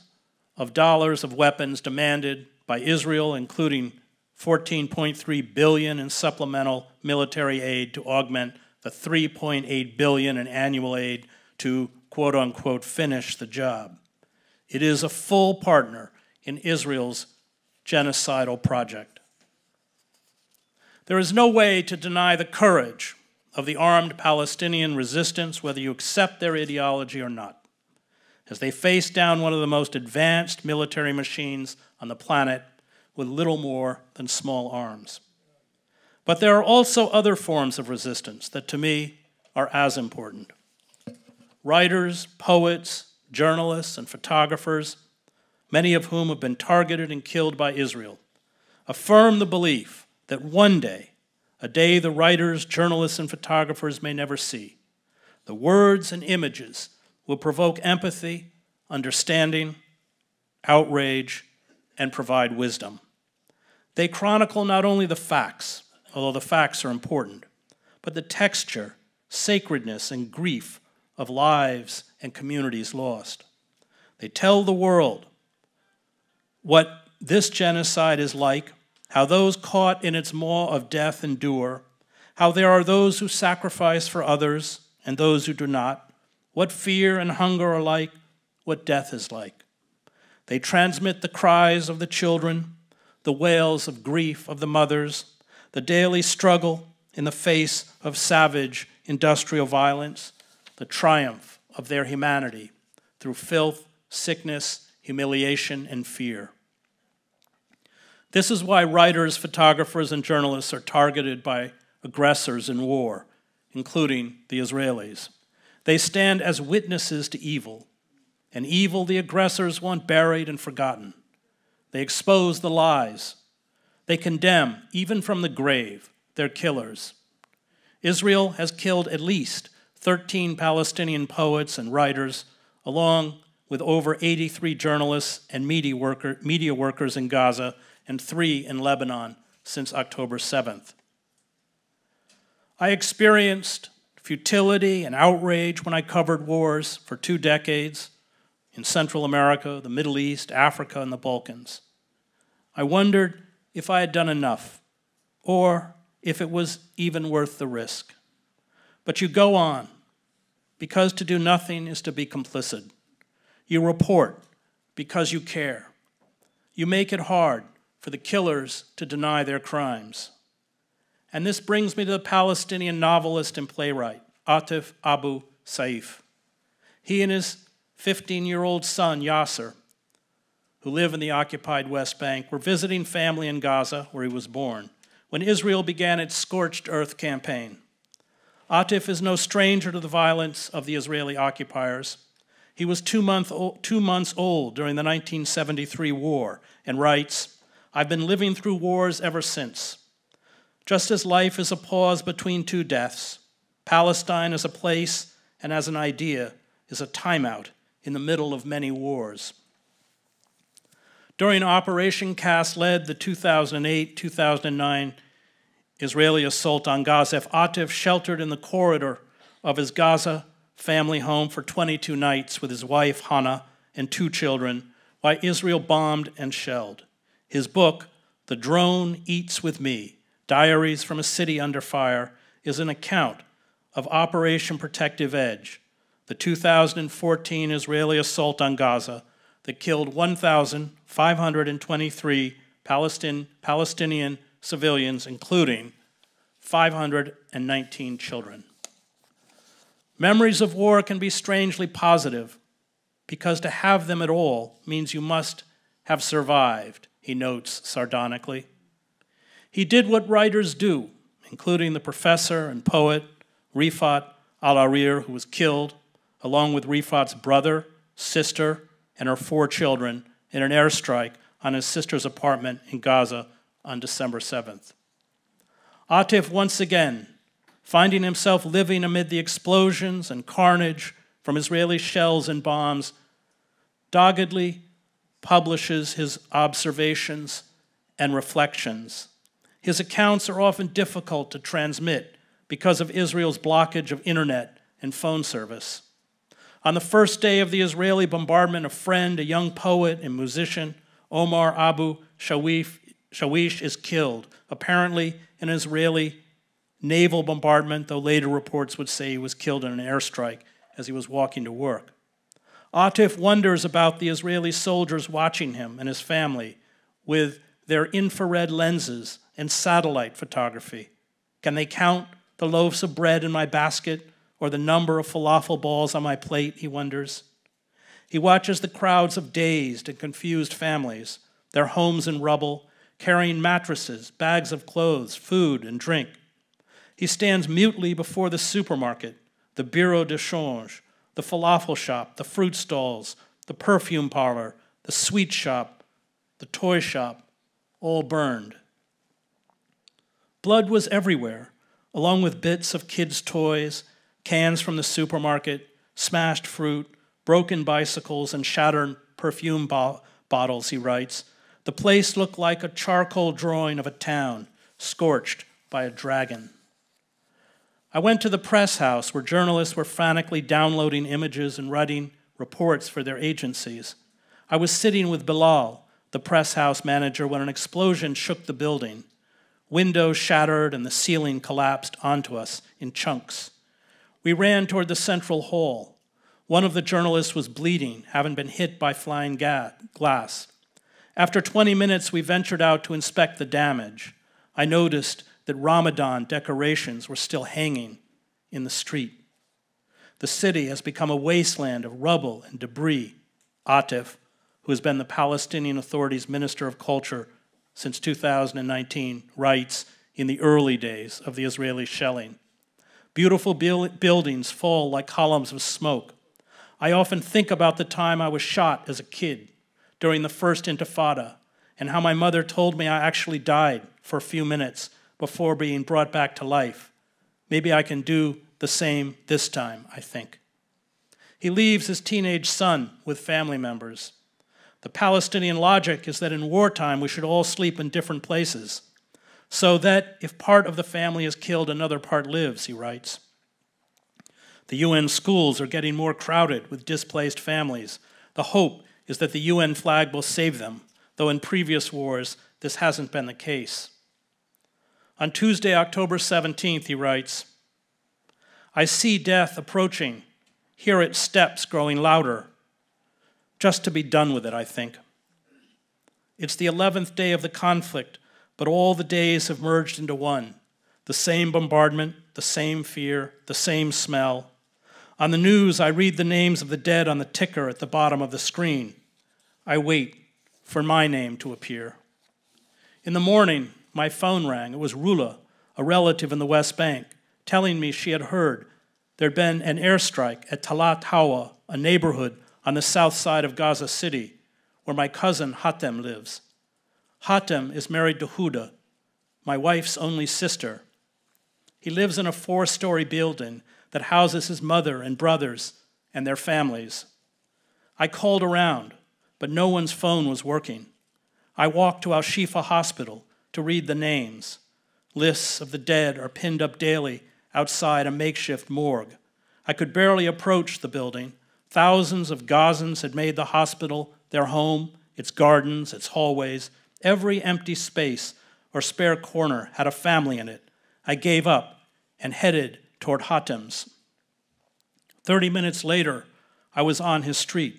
of dollars of weapons demanded by Israel, including $14.3 billion in supplemental military aid to augment the $3.8 billion in annual aid to, quote-unquote, finish the job. It is a full partner in Israel's genocidal project. There is no way to deny the courage of the armed Palestinian resistance, whether you accept their ideology or not, as they face down one of the most advanced military machines on the planet with little more than small arms. But there are also other forms of resistance that, to me, are as important. Writers, poets, journalists, and photographers, many of whom have been targeted and killed by Israel, affirm the belief that one day, a day the writers, journalists, and photographers may never see, the words and images will provoke empathy, understanding, outrage, and provide wisdom. They chronicle not only the facts, although the facts are important, but the texture, sacredness, and grief of lives and communities lost. They tell the world what this genocide is like, how those caught in its maw of death endure, how there are those who sacrifice for others and those who do not, what fear and hunger are like, what death is like. They transmit the cries of the children, the wails of grief of the mothers, the daily struggle in the face of savage industrial violence, the triumph of their humanity through filth, sickness, humiliation, and fear. This is why writers, photographers, and journalists are targeted by aggressors in war, including the Israelis. They stand as witnesses to evil, and evil the aggressors want buried and forgotten. They expose the lies. They condemn, even from the grave, their killers. Israel has killed at least 13 Palestinian poets and writers, along with over 83 journalists and media workers in Gaza and 3 in Lebanon since October 7th. I experienced futility and outrage when I covered wars for 2 decades in Central America, the Middle East, Africa, and the Balkans. I wondered if I had done enough, or if it was even worth the risk. But you go on, because to do nothing is to be complicit. You report because you care. You make it hard for the killers to deny their crimes. And this brings me to the Palestinian novelist and playwright, Atif Abu Saif. He and his 15-year-old son, Yasser, who live in the occupied West Bank, were visiting family in Gaza, where he was born, when Israel began its scorched earth campaign. Atif is no stranger to the violence of the Israeli occupiers. He was 2 months old during the 1973 war and writes, "I've been living through wars ever since. Just as life is a pause between 2 deaths, Palestine as a place and as an idea is a timeout in the middle of many wars." During Operation Cast-led the 2008-2009 Israeli assault on Gaza, Atif sheltered in the corridor of his Gaza family home for 22 nights with his wife, Hannah, and 2 children, while Israel bombed and shelled. His book, The Drone Eats With Me, Diaries from a City Under Fire, is an account of Operation Protective Edge, the 2014 Israeli assault on Gaza that killed 1,523 Palestinian civilians, including 519 children. Memories of war can be strangely positive, because to have them at all means you must have survived, he notes sardonically. He did what writers do, including the professor and poet Rifat al-Arir, who was killed, along with Rifat's brother, sister, and her 4 children in an airstrike on his sister's apartment in Gaza on December 7th. Atif once again, finding himself living amid the explosions and carnage from Israeli shells and bombs, doggedly publishes his observations and reflections. His accounts are often difficult to transmit because of Israel's blockage of internet and phone service. On the first day of the Israeli bombardment, a friend, a young poet and musician, Omar Abu Shawish, is killed, apparently in an Israeli naval bombardment, though later reports would say he was killed in an airstrike as he was walking to work. Atif wonders about the Israeli soldiers watching him and his family with their infrared lenses and satellite photography. Can they count the loaves of bread in my basket or the number of falafel balls on my plate, he wonders. He watches the crowds of dazed and confused families, their homes in rubble, carrying mattresses, bags of clothes, food, and drink. He stands mutely before the supermarket, the bureau de change, the falafel shop, the fruit stalls, the perfume parlor, the sweet shop, the toy shop, all burned. Blood was everywhere, along with bits of kids' toys, cans from the supermarket, smashed fruit, broken bicycles, and shattered perfume bottles, he writes. The place looked like a charcoal drawing of a town, scorched by a dragon. I went to the press house where journalists were frantically downloading images and writing reports for their agencies. I was sitting with Bilal, the press house manager, when an explosion shook the building. Windows shattered and the ceiling collapsed onto us in chunks. We ran toward the central hall. One of the journalists was bleeding, having been hit by flying glass. After 20 minutes, we ventured out to inspect the damage. I noticed that Ramadan decorations were still hanging in the street. The city has become a wasteland of rubble and debris. Atif, who has been the Palestinian Authority's Minister of Culture since 2019, writes in the early days of the Israeli shelling. Beautiful buildings fall like columns of smoke. I often think about the time I was shot as a kid during the first Intifada and how my mother told me I actually died for a few minutes before being brought back to life. Maybe I can do the same this time, I think. He leaves his teenage son with family members. The Palestinian logic is that in wartime we should all sleep in different places, so that if part of the family is killed, another part lives, he writes. The UN schools are getting more crowded with displaced families. The hope is that the UN flag will save them, though in previous wars this hasn't been the case. On Tuesday, October 17th, he writes, I see death approaching, hear its steps growing louder. Just to be done with it, I think. It's the 11th day of the conflict, but all the days have merged into one. The same bombardment, the same fear, the same smell. On the news, I read the names of the dead on the ticker at the bottom of the screen. I wait for my name to appear. In the morning, my phone rang. It was Rula, a relative in the West Bank, telling me she had heard there'd been an airstrike at Talat Hawa, a neighborhood on the south side of Gaza City, where my cousin Hatem lives. Hatem is married to Huda, my wife's only sister. He lives in a 4-story building that houses his mother and brothers and their families. I called around, but no one's phone was working. I walked to Al-Shifa Hospital to read the names. Lists of the dead are pinned up daily outside a makeshift morgue. I could barely approach the building. Thousands of Gazans had made the hospital their home, its gardens, its hallways. Every empty space or spare corner had a family in it. I gave up and headed toward Hatem's. 30 minutes later, I was on his street.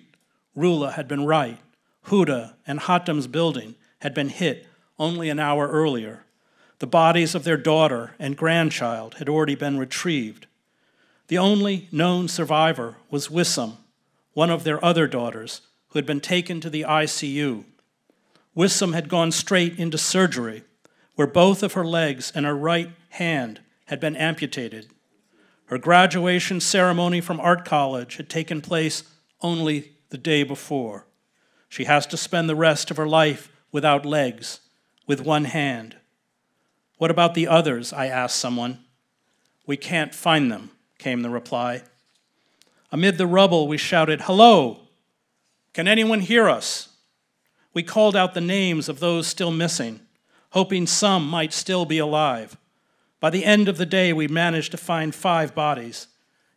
Rula had been right. Huda and Hatem's building had been hit only an hour earlier. The bodies of their daughter and grandchild had already been retrieved. The only known survivor was Wissam, one of their other daughters, who had been taken to the ICU. Wissam had gone straight into surgery, where both of her legs and her right hand had been amputated. Her graduation ceremony from art college had taken place only the day before. She has to spend the rest of her life without legs, with one hand. What about the others? I asked someone. We can't find them, came the reply. Amid the rubble, we shouted, hello! Can anyone hear us? We called out the names of those still missing, hoping some might still be alive. By the end of the day, we managed to find 5 bodies,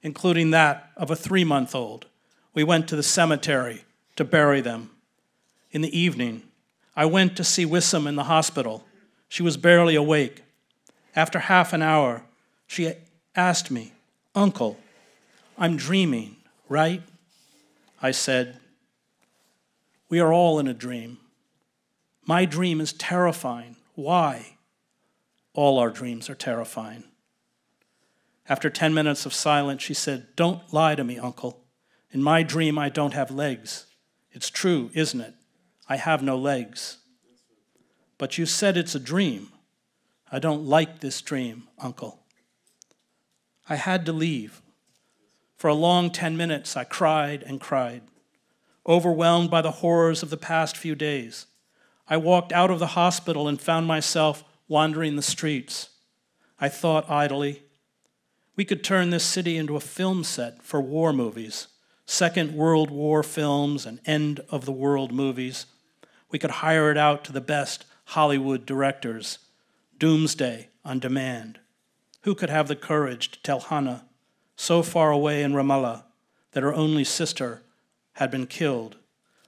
including that of a 3-month-old. We went to the cemetery to bury them. In the evening, I went to see Wissam in the hospital. She was barely awake. After half an hour, she asked me, Uncle, I'm dreaming, right? I said, we are all in a dream. My dream is terrifying. Why? All our dreams are terrifying. After 10 minutes of silence, she said, don't lie to me, Uncle. In my dream, I don't have legs. It's true, isn't it? I have no legs. But you said it's a dream. I don't like this dream, Uncle. I had to leave. For a long 10 minutes, I cried and cried, overwhelmed by the horrors of the past few days. I walked out of the hospital and found myself wandering the streets. I thought idly, we could turn this city into a film set for war movies, Second World War films and end-of-the-world movies. We could hire it out to the best Hollywood directors, Doomsday on demand. Who could have the courage to tell Hannah, so far away in Ramallah, that her only sister had been killed,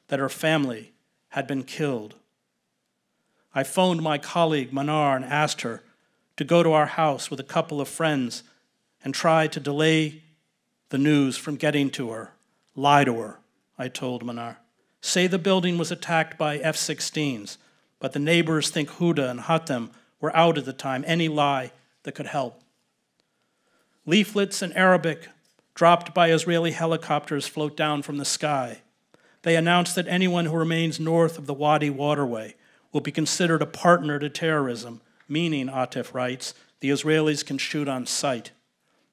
that her family had been killed? I phoned my colleague Manar and asked her to go to our house with a couple of friends and try to delay the news from getting to her. Lie to her, I told Manar. Say the building was attacked by F-16s, but the neighbors think Huda and Hatem were out at the time. Any lie that could help. Leaflets in Arabic dropped by Israeli helicopters float down from the sky. They announce that anyone who remains north of the Wadi waterway will be considered a partner to terrorism, meaning, Atif writes, the Israelis can shoot on sight.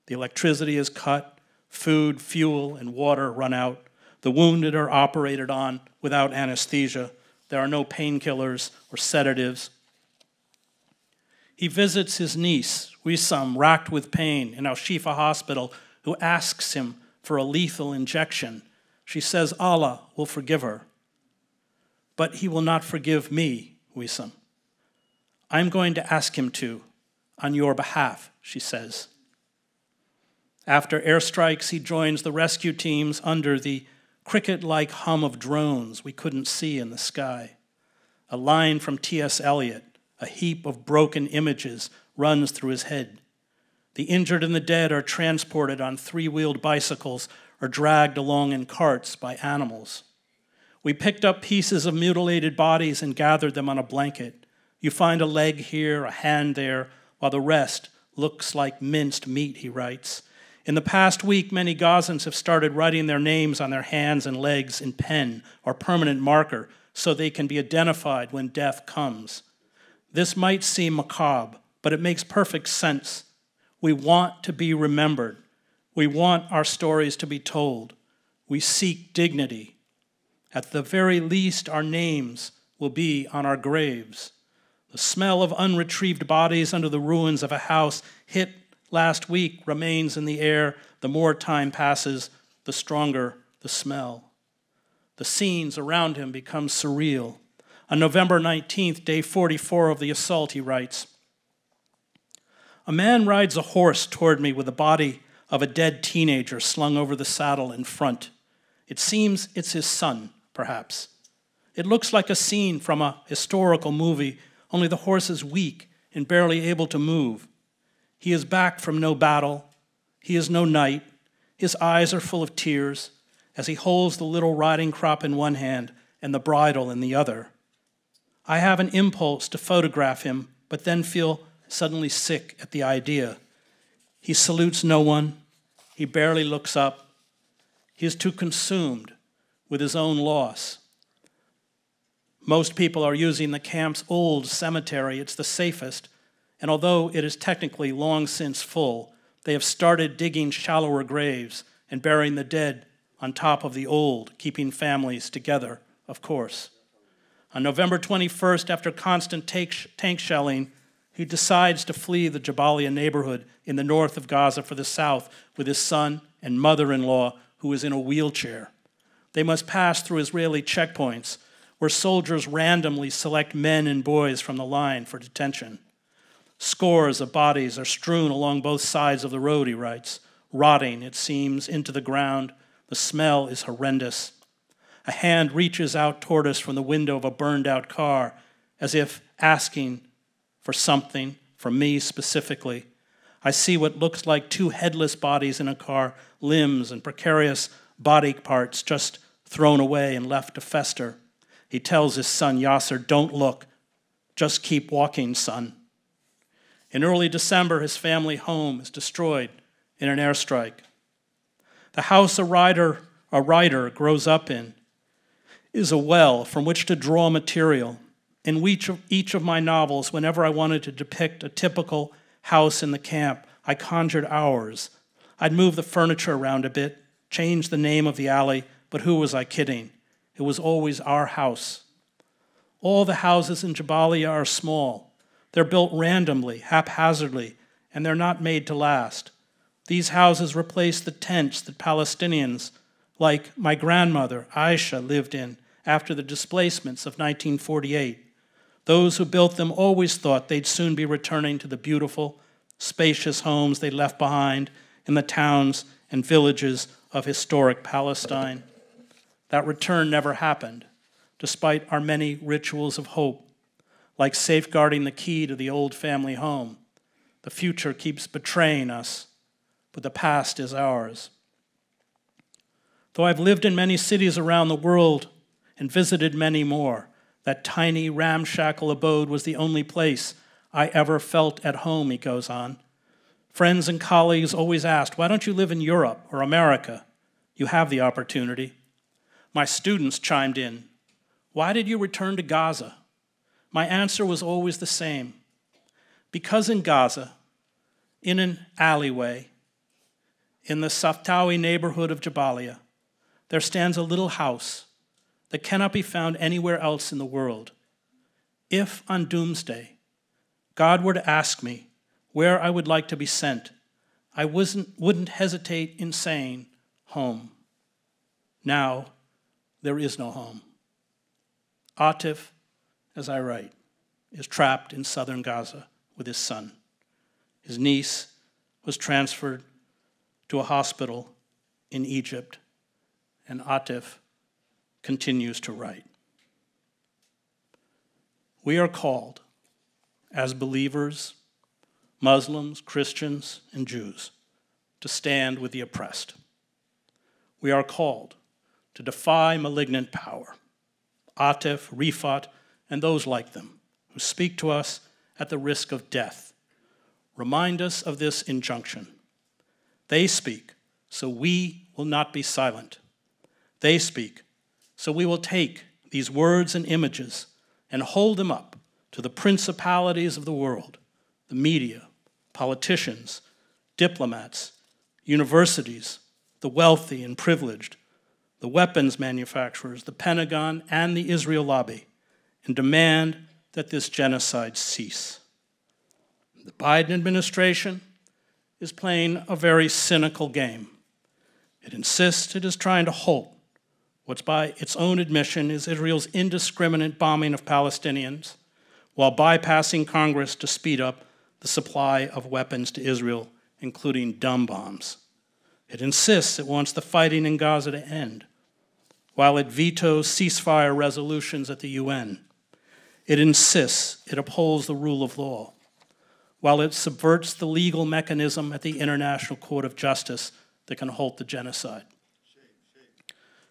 The electricity is cut, food, fuel, and water run out. The wounded are operated on without anesthesia. There are no painkillers or sedatives. He visits his niece, Wissam, racked with pain in Al-Shifa Hospital, who asks him for a lethal injection. She says Allah will forgive her. But he will not forgive me, Wissam. I'm going to ask him to, on your behalf, she says. After airstrikes, he joins the rescue teams under the cricket-like hum of drones we couldn't see in the sky. A line from T.S. Eliot, a heap of broken images, runs through his head. The injured and the dead are transported on 3-wheeled bicycles or dragged along in carts by animals. We picked up pieces of mutilated bodies and gathered them on a blanket. You find a leg here, a hand there, while the rest looks like minced meat, he writes. In the past week, many Gazans have started writing their names on their hands and legs in pen or permanent marker so they can be identified when death comes. This might seem macabre, but it makes perfect sense. We want to be remembered. We want our stories to be told. We seek dignity. At the very least, our names will be on our graves. The smell of unretrieved bodies under the ruins of a house hit last week remains in the air. The more time passes, the stronger the smell. The scenes around him become surreal. On November 19th, day 44 of the assault, he writes, a man rides a horse toward me with the body of a dead teenager slung over the saddle in front. It seems it's his son, perhaps. It looks like a scene from a historical movie, only the horse is weak and barely able to move. He is back from no battle, He is no knight. His eyes are full of tears as he holds the little riding crop in one hand and the bridle in the other. I have an impulse to photograph him, but then feel suddenly sick at the idea. He salutes no one. He barely looks up. He is too consumed with his own loss. Most people are using the camp's old cemetery. It's the safest, and although it is technically long since full, they have started digging shallower graves and burying the dead on top of the old, keeping families together, of course. On November 21st, after constant tank shelling, he decides to flee the Jabalia neighborhood in the north of Gaza for the south with his son and mother-in-law, who is in a wheelchair. They must pass through Israeli checkpoints where soldiers randomly select men and boys from the line for detention. Scores of bodies are strewn along both sides of the road, he writes, rotting, it seems, into the ground. The smell is horrendous. A hand reaches out toward us from the window of a burned-out car, as if asking for something, from me specifically. I see what looks like two headless bodies in a car, limbs and precarious body parts just thrown away and left to fester. He tells his son, Yasser, don't look. Just keep walking, son. In early December, his family home is destroyed in an airstrike. The house a writer grows up in is a well from which to draw material. In each of my novels, whenever I wanted to depict a typical house in the camp, I conjured ours. I'd move the furniture around a bit, change the name of the alley, but who was I kidding? It was always our house. All the houses in Jabalia are small. They're built randomly, haphazardly, and they're not made to last. These houses replace the tents that Palestinians, like my grandmother, Aisha, lived in after the displacements of 1948. Those who built them always thought they'd soon be returning to the beautiful, spacious homes they left behind in the towns and villages of historic Palestine. That return never happened, despite our many rituals of hope, like safeguarding the key to the old family home. The future keeps betraying us, but the past is ours. Though I've lived in many cities around the world and visited many more, that tiny, ramshackle abode was the only place I ever felt at home, he goes on. Friends and colleagues always asked, why don't you live in Europe or America? You have the opportunity. My students chimed in, why did you return to Gaza? My answer was always the same. Because in Gaza, in an alleyway, in the Saftawi neighborhood of Jabalia, there stands a little house that cannot be found anywhere else in the world. If on doomsday, God were to ask me where I would like to be sent, I wouldn't hesitate in saying, home. Now, there is no home. Atif, as I write, is trapped in southern Gaza with his son. His niece was transferred to a hospital in Egypt, and Atif continues to write. We are called, as believers, Muslims, Christians, and Jews, to stand with the oppressed. We are called to defy malignant power, Atif, Rifat, and those like them, who speak to us at the risk of death. Remind us of this injunction. They speak, so we will not be silent. They speak, so we will take these words and images and hold them up to the principalities of the world, the media, politicians, diplomats, universities, the wealthy and privileged, the weapons manufacturers, the Pentagon, and the Israel lobby, and demand that this genocide cease. The Biden administration is playing a very cynical game. It insists it is trying to halt what by its own admission is Israel's indiscriminate bombing of Palestinians, while bypassing Congress to speed up the supply of weapons to Israel, including dumb bombs. It insists it wants the fighting in Gaza to end, while it vetoes ceasefire resolutions at the UN. It insists it upholds the rule of law, while it subverts the legal mechanism at the International Court of Justice that can halt the genocide.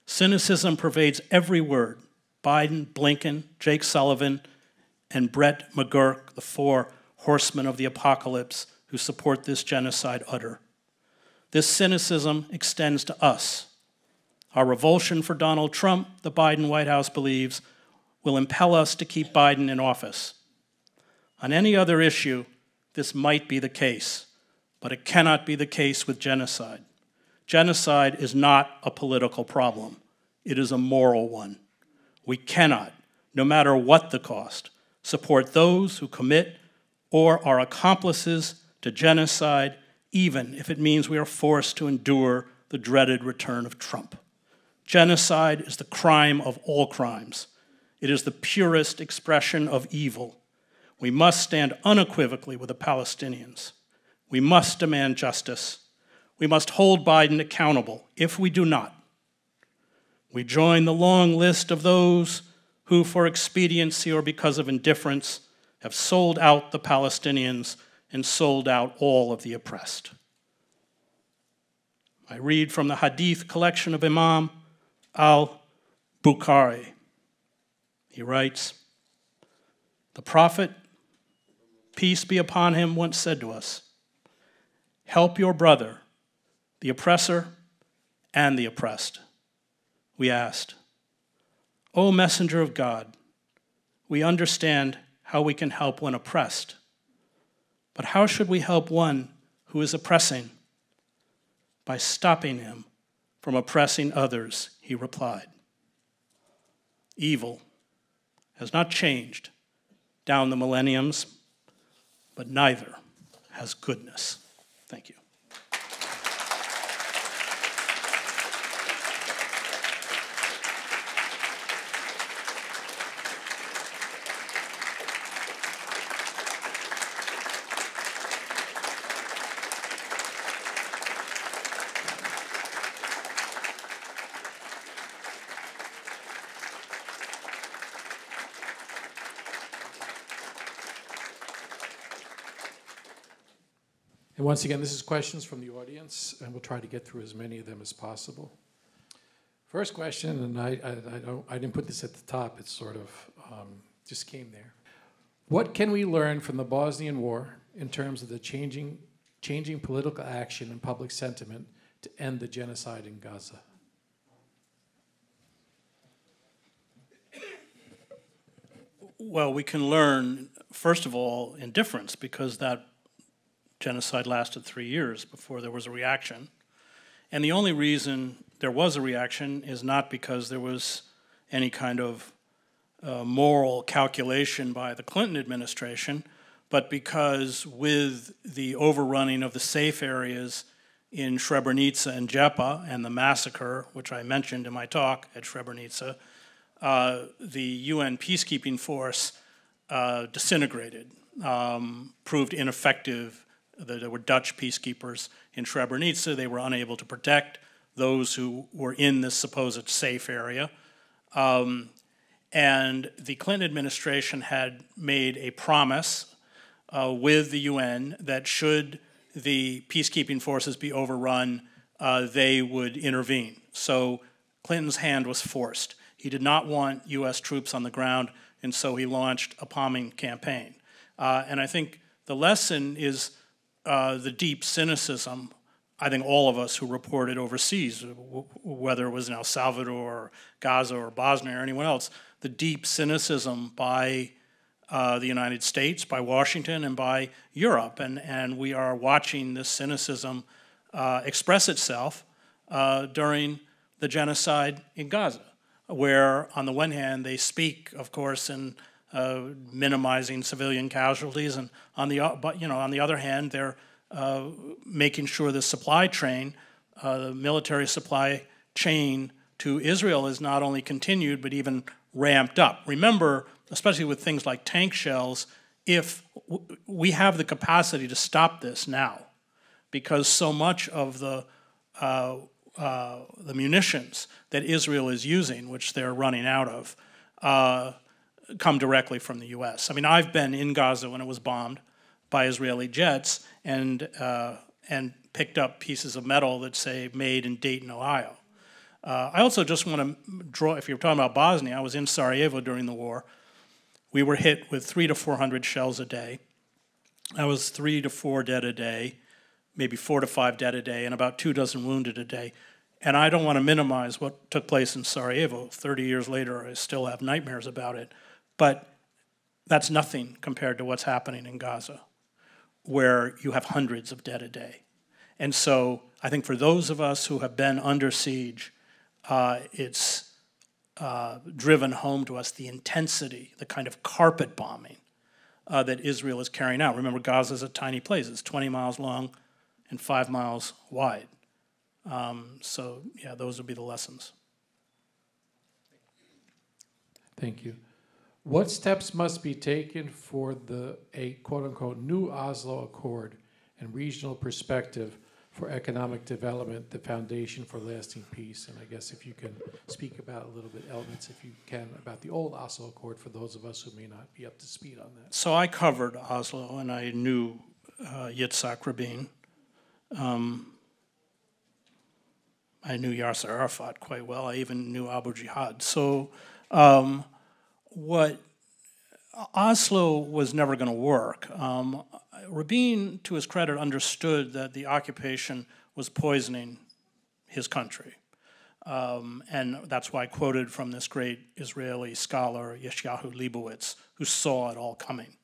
Cynicism pervades every word. Biden, Blinken, Jake Sullivan, and Brett McGurk, the four horsemen of the apocalypse who support this genocide, utter. This cynicism extends to us. Our revulsion for Donald Trump, the Biden White House believes, will impel us to keep Biden in office. On any other issue, this might be the case, but it cannot be the case with genocide. Genocide is not a political problem. It is a moral one. We cannot, no matter what the cost, support those who commit or are accomplices to genocide, even if it means we are forced to endure the dreaded return of Trump. Genocide is the crime of all crimes. It is the purest expression of evil. We must stand unequivocally with the Palestinians. We must demand justice. We must hold Biden accountable. If we do not, we join the long list of those who, for expediency or because of indifference, have sold out the Palestinians and sold out all of the oppressed. I read from the Hadith collection of Imam al-Bukhari. He writes, "The Prophet, peace be upon him, once said to us, 'Help your brother, the oppressor and the oppressed.' We asked, 'O messenger of God, we understand how we can help when oppressed, but how should we help one who is oppressing?' 'By stopping him from oppressing others,' he replied." Evil has not changed down the millenniums, but neither has goodness. Thank you. And once again, this is questions from the audience, and we'll try to get through as many of them as possible. First question, and I didn't put this at the top, it sort of just came there. What can we learn from the Bosnian War in terms of the changing political action and public sentiment to end the genocide in Gaza? Well, we can learn, first of all, indifference, because that genocide lasted 3 years before there was a reaction. And the only reason there was a reaction is not because there was any kind of moral calculation by the Clinton administration, but because with the overrunning of the safe areas in Srebrenica and Jepa and the massacre, which I mentioned in my talk at Srebrenica, the UN peacekeeping force disintegrated, proved ineffective. There were Dutch peacekeepers in Srebrenica. They were unable to protect those who were in this supposed safe area. And the Clinton administration had made a promise with the UN that should the peacekeeping forces be overrun, they would intervene. So Clinton's hand was forced. He did not want US troops on the ground, and so he launched a bombing campaign. And I think the lesson is the deep cynicism, I think all of us who reported overseas, whether it was in El Salvador or Gaza or Bosnia or anyone else, the deep cynicism by the United States, by Washington, and by Europe. And we are watching this cynicism express itself during the genocide in Gaza, where on the one hand they speak, of course, in minimizing civilian casualties, and on the other hand, they're making sure the supply chain, the military supply chain to Israel is not only continued but even ramped up. Remember, especially with things like tank shells, if we have the capacity to stop this now, because so much of the munitions that Israel is using, which they're running out of, come directly from the U.S. I mean, I've been in Gaza when it was bombed by Israeli jets and picked up pieces of metal that say made in Dayton, Ohio. I also just want to draw, if you're talking about Bosnia, I was in Sarajevo during the war. We were hit with 300 to 400 shells a day. That was 3 to 4 dead a day, maybe 4 to 5 dead a day, and about 24 wounded a day. And I don't want to minimize what took place in Sarajevo. 30 years later, I still have nightmares about it. But that's nothing compared to what's happening in Gaza, where you have hundreds of dead a day. And so I think for those of us who have been under siege, it's driven home to us the intensity, the kind of carpet bombing that Israel is carrying out. Remember, Gaza is a tiny place. It's 20 miles long and 5 miles wide. So, yeah, those would be the lessons. Thank you. What steps must be taken for a quote-unquote new Oslo Accord and regional perspective for economic development, the foundation for lasting peace? And I guess if you can speak about a little bit, elements, if you can, about the old Oslo Accord for those of us who may not be up to speed on that. So I covered Oslo, and I knew Yitzhak Rabin. I knew Yasser Arafat quite well. I even knew Abu Jihad. So what Oslo was never going to work. Rabin, to his credit, understood that the occupation was poisoning his country. And that's why I quoted from this great Israeli scholar, Yeshayahu Leibowitz, who saw it all coming.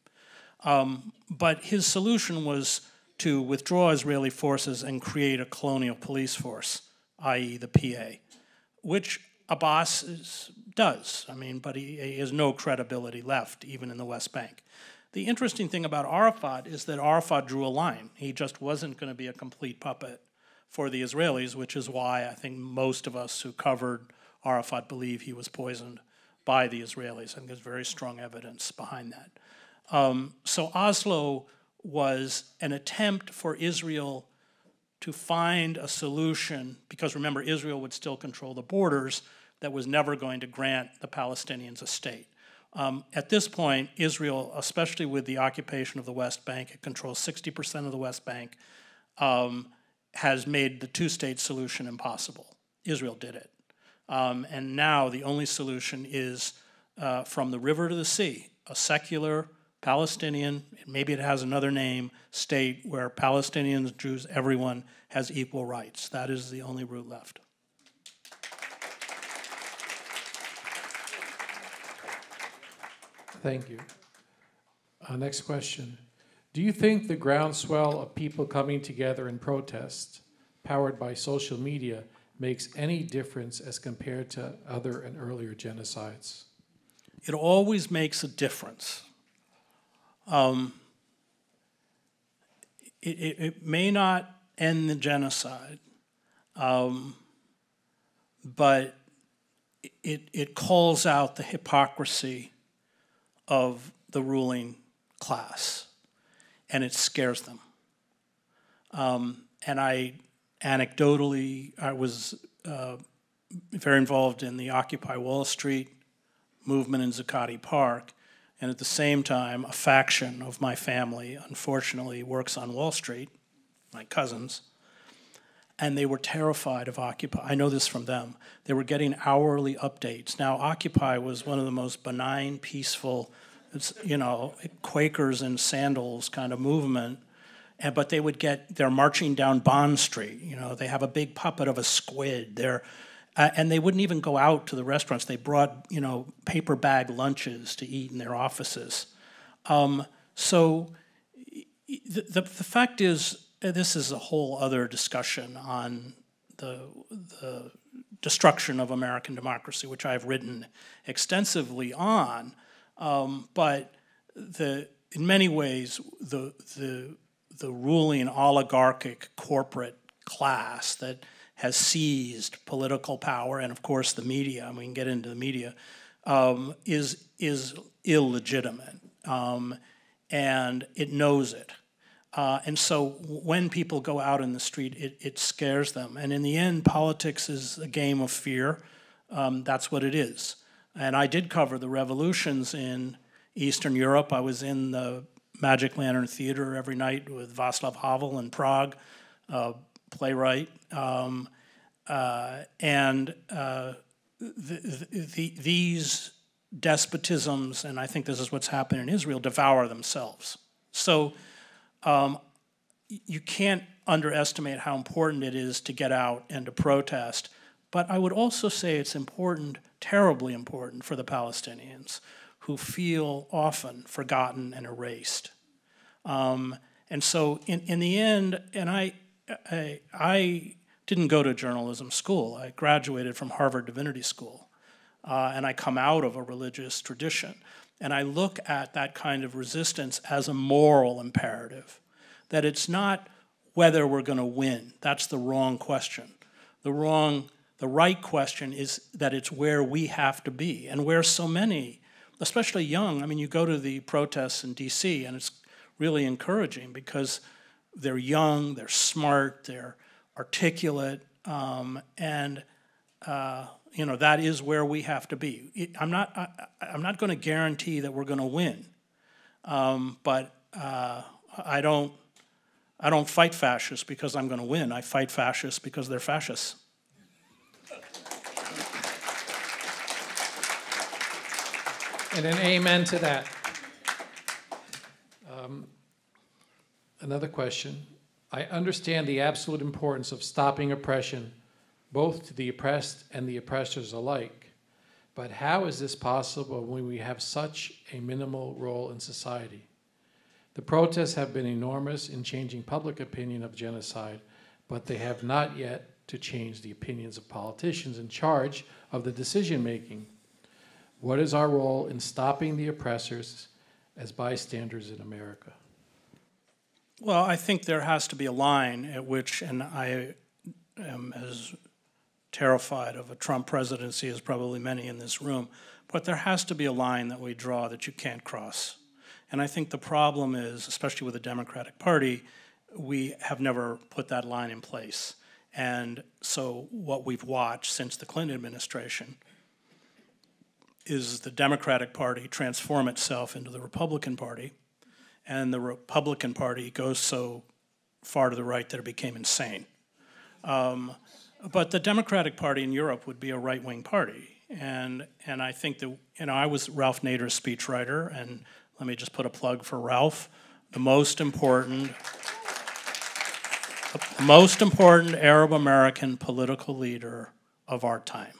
But his solution was to withdraw Israeli forces and create a colonial police force, i.e. the PA, which Abbas does. I mean, but he has no credibility left, even in the West Bank. The interesting thing about Arafat is that Arafat drew a line. He just wasn't going to be a complete puppet for the Israelis, which is why I think most of us who covered Arafat believe he was poisoned by the Israelis, and there's very strong evidence behind that. So Oslo was an attempt for Israel to find a solution, because remember, Israel would still control the borders, that was never going to grant the Palestinians a state. At this point, Israel, especially with the occupation of the West Bank, it controls 60% of the West Bank, has made the two-state solution impossible. Israel did it. And now the only solution is from the river to the sea, a secular Palestinian, maybe it has another name, state where Palestinians, Jews, everyone has equal rights. That is the only route left. Thank you. Next question. Do you think the groundswell of people coming together in protest, powered by social media, makes any difference as compared to other and earlier genocides? It always makes a difference. It may not end the genocide, but it calls out the hypocrisy of the ruling class, and it scares them. And anecdotally, I was very involved in the Occupy Wall Street movement in Zuccotti Park, and at the same time, a faction of my family, unfortunately, works on Wall Street, my cousins, and they were terrified of Occupy. I know this from them. They were getting hourly updates. Now, Occupy was one of the most benign, peaceful, Quakers in sandals kind of movement, but they would they're marching down Bond Street. They have a big puppet of a squid. And they wouldn't even go out to the restaurants. They brought, paper bag lunches to eat in their offices. So the fact is, this is a whole other discussion on the destruction of American democracy, which I've written extensively on. But in many ways, the ruling oligarchic corporate class that has seized political power, and of course the media, and we can get into the media, is illegitimate, and it knows it. And so when people go out in the street, it scares them. And in the end, politics is a game of fear. That's what it is. And I did cover the revolutions in Eastern Europe. I was in the Magic Lantern Theater every night with Václav Havel in Prague, playwright. These despotisms, and I think this is what's happened in Israel, devour themselves. So you can't underestimate how important it is to get out and to protest. But I would also say it's important, terribly important, for the Palestinians who feel often forgotten and erased. And so in the end, and I didn't go to journalism school. I graduated from Harvard Divinity School. And I come out of a religious tradition. And I look at that kind of resistance as a moral imperative, that it's not whether we're going to win. That's the wrong question. The right question is that it's where we have to be, and where so many, especially young, I mean, you go to the protests in DC, and it's really encouraging because they're young, they're smart, they're articulate, and that is where we have to be. I'm not going to guarantee that we're going to win, but I don't fight fascists because I'm going to win. I fight fascists because they're fascists. And an amen to that. Another question. I understand the absolute importance of stopping oppression, both to the oppressed and the oppressors alike. But how is this possible when we have such a minimal role in society? The protests have been enormous in changing public opinion of genocide, but they have not yet to change the opinions of politicians in charge of the decision-making. What is our role in stopping the oppressors as bystanders in America? Well, I think there has to be a line at which, and I am as terrified of a Trump presidency as probably many in this room, but there has to be a line that we draw that you can't cross. And I think the problem is, especially with the Democratic Party, we have never put that line in place. And so what we've watched since the Clinton administration is the Democratic Party transform itself into the Republican Party, and the Republican Party goes so far to the right that it became insane. But the Democratic Party in Europe would be a right-wing party, and I think that, I was Ralph Nader's speechwriter, and let me just put a plug for Ralph, the most important Arab American political leader of our time,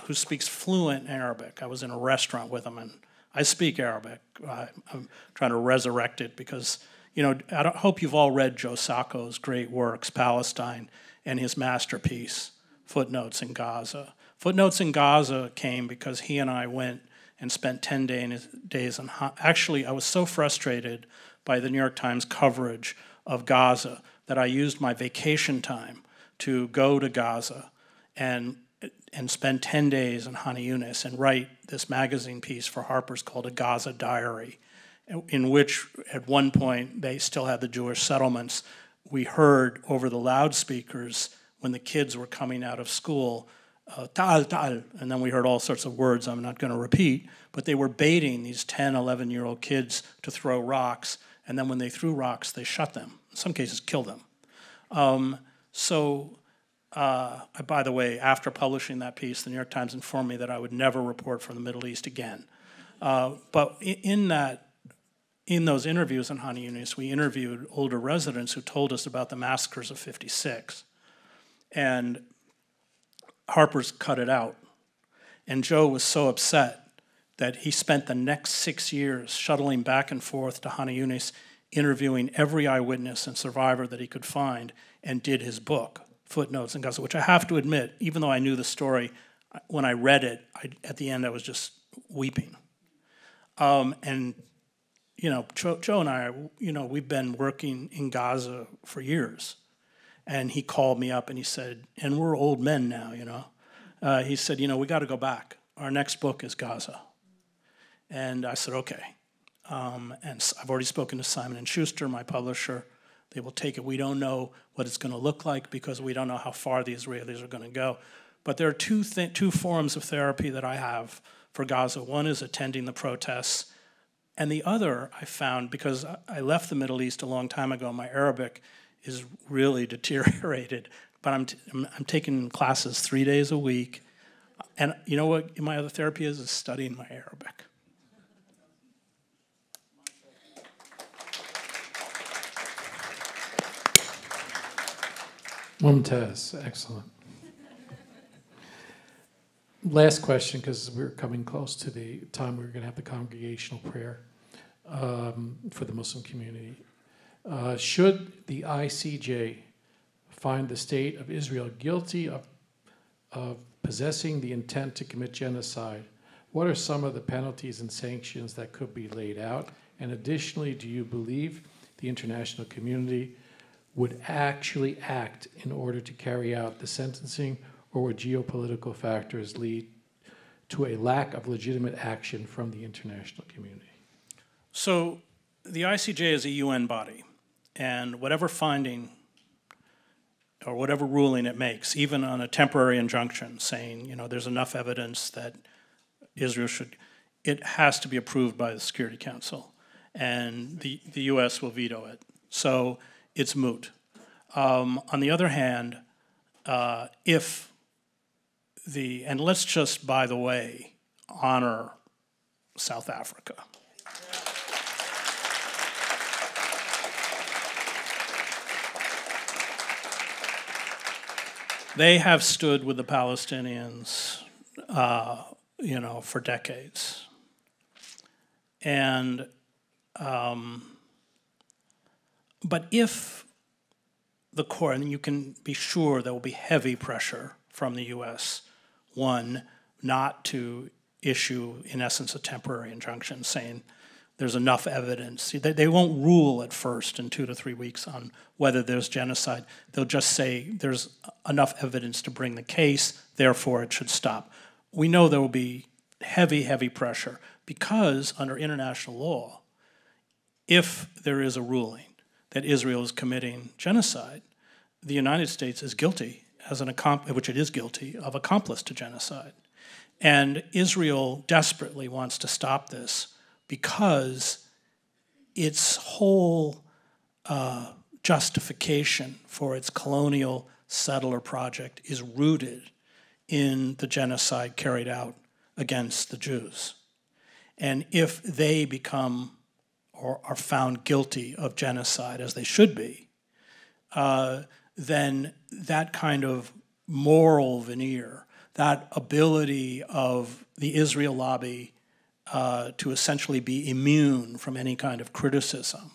who speaks fluent Arabic. I was in a restaurant with him, and I speak Arabic. I'm trying to resurrect it because, I hope you've all read Joe Sacco's great works, Palestine, and his masterpiece, Footnotes in Gaza. Footnotes in Gaza came because he and I went and spent 10 days in. Actually, I was so frustrated by the New York Times coverage of Gaza that I used my vacation time to go to Gaza and spend 10 days in Han Yunis and write this magazine piece for Harper's called A Gaza Diary, in which at one point they still had the Jewish settlements. We heard over the loudspeakers when the kids were coming out of school, ta'al, ta'al, and then we heard all sorts of words I'm not going to repeat, but they were baiting these 10, 11-year-old kids to throw rocks, and then when they threw rocks, they shot them, in some cases killed them. By the way, after publishing that piece, the New York Times informed me that I would never report from the Middle East again. But in those interviews in Han Yunis, we interviewed older residents who told us about the massacres of '56. And Harper's cut it out. And Joe was so upset that he spent the next 6 years shuttling back and forth to Han Yunis, interviewing every eyewitness and survivor that he could find, and did his book, Footnotes in Gaza, which I have to admit, even though I knew the story, when I read it, at the end I was just weeping. Joe and I, we've been working in Gaza for years. And he called me up and he said, and we're old men now, he said, we got to go back. Our next book is Gaza. And I said, okay. And I've already spoken to Simon & Schuster, my publisher. They will take it. We don't know what it's going to look like because we don't know how far the Israelis are going to go. But there are two forms of therapy that I have for Gaza. One is attending the protests And the other I found, because I left the Middle East a long time ago, my Arabic is really deteriorated, but I'm taking classes 3 days a week. And you know what my other therapy is studying my Arabic. Mumtaz, excellent. Last question, because we're coming close to the time we're going to have the congregational prayer for the Muslim community. Should the ICJ find the state of Israel guilty of possessing the intent to commit genocide, what are some of the penalties and sanctions that could be laid out? And additionally, do you believe the international community would actually act in order to carry out the sentencing, or would geopolitical factors lead to a lack of legitimate action from the international community? So the ICJ is a UN body, and whatever finding or whatever ruling it makes, even on a temporary injunction saying, there's enough evidence that Israel should, it has to be approved by the Security Council, and the US will veto it. So it's moot. On the other hand, and let's just, by the way, honor South Africa. They have stood with the Palestinians, for decades. And, but if the court, and you can be sure there will be heavy pressure from the U.S., one, not to issue, in essence, a temporary injunction saying there's enough evidence. They won't rule at first in 2 to 3 weeks on whether there's genocide. They'll just say there's enough evidence to bring the case, therefore it should stop. We know there will be heavy, heavy pressure because under international law, if there is a ruling that Israel is committing genocide, the United States is guilty, which it is guilty, of accomplice to genocide. And Israel desperately wants to stop this because its whole justification for its colonial settler project is rooted in the genocide carried out against the Jews. And if they become or are found guilty of genocide, as they should be, then that kind of moral veneer, that ability of the Israel lobby to essentially be immune from any kind of criticism,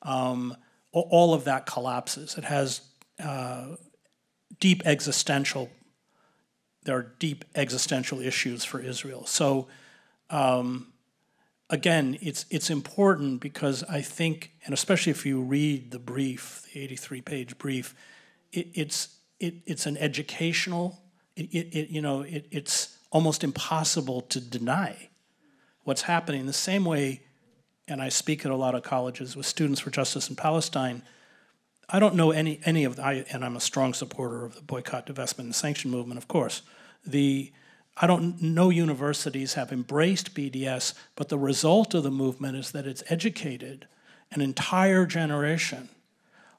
all of that collapses. It has there are deep existential issues for Israel. So again, it's important because I think, and especially if you read the brief, the 83-page brief, it's an educational. It's almost impossible to deny what's happening. The same way, and I speak at a lot of colleges with Students for Justice in Palestine. I don't know any of and I'm a strong supporter of the boycott, divestment, and sanction movement, of course. I don't know universities have embraced BDS, but the result of the movement is that it's educated an entire generation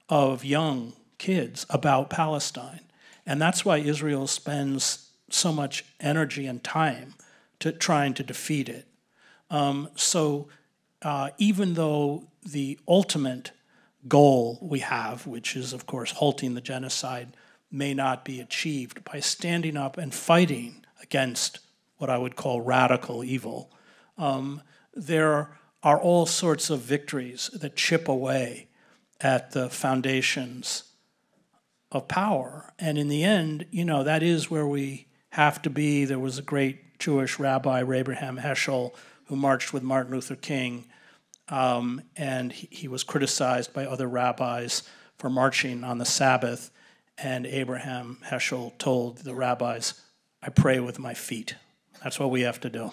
of young kids about Palestine. And that's why Israel spends so much energy and time to trying to defeat it. So even though the ultimate goal we have, which is, of course, halting the genocide, may not be achieved by standing up and fighting against what I would call radical evil, there are all sorts of victories that chip away at the foundations of power. And in the end, that is where we have to be. There was a great Jewish rabbi, Abraham Heschel, who marched with Martin Luther King, and he was criticized by other rabbis for marching on the Sabbath. And Abraham Heschel told the rabbis, "I pray with my feet." That's what we have to do.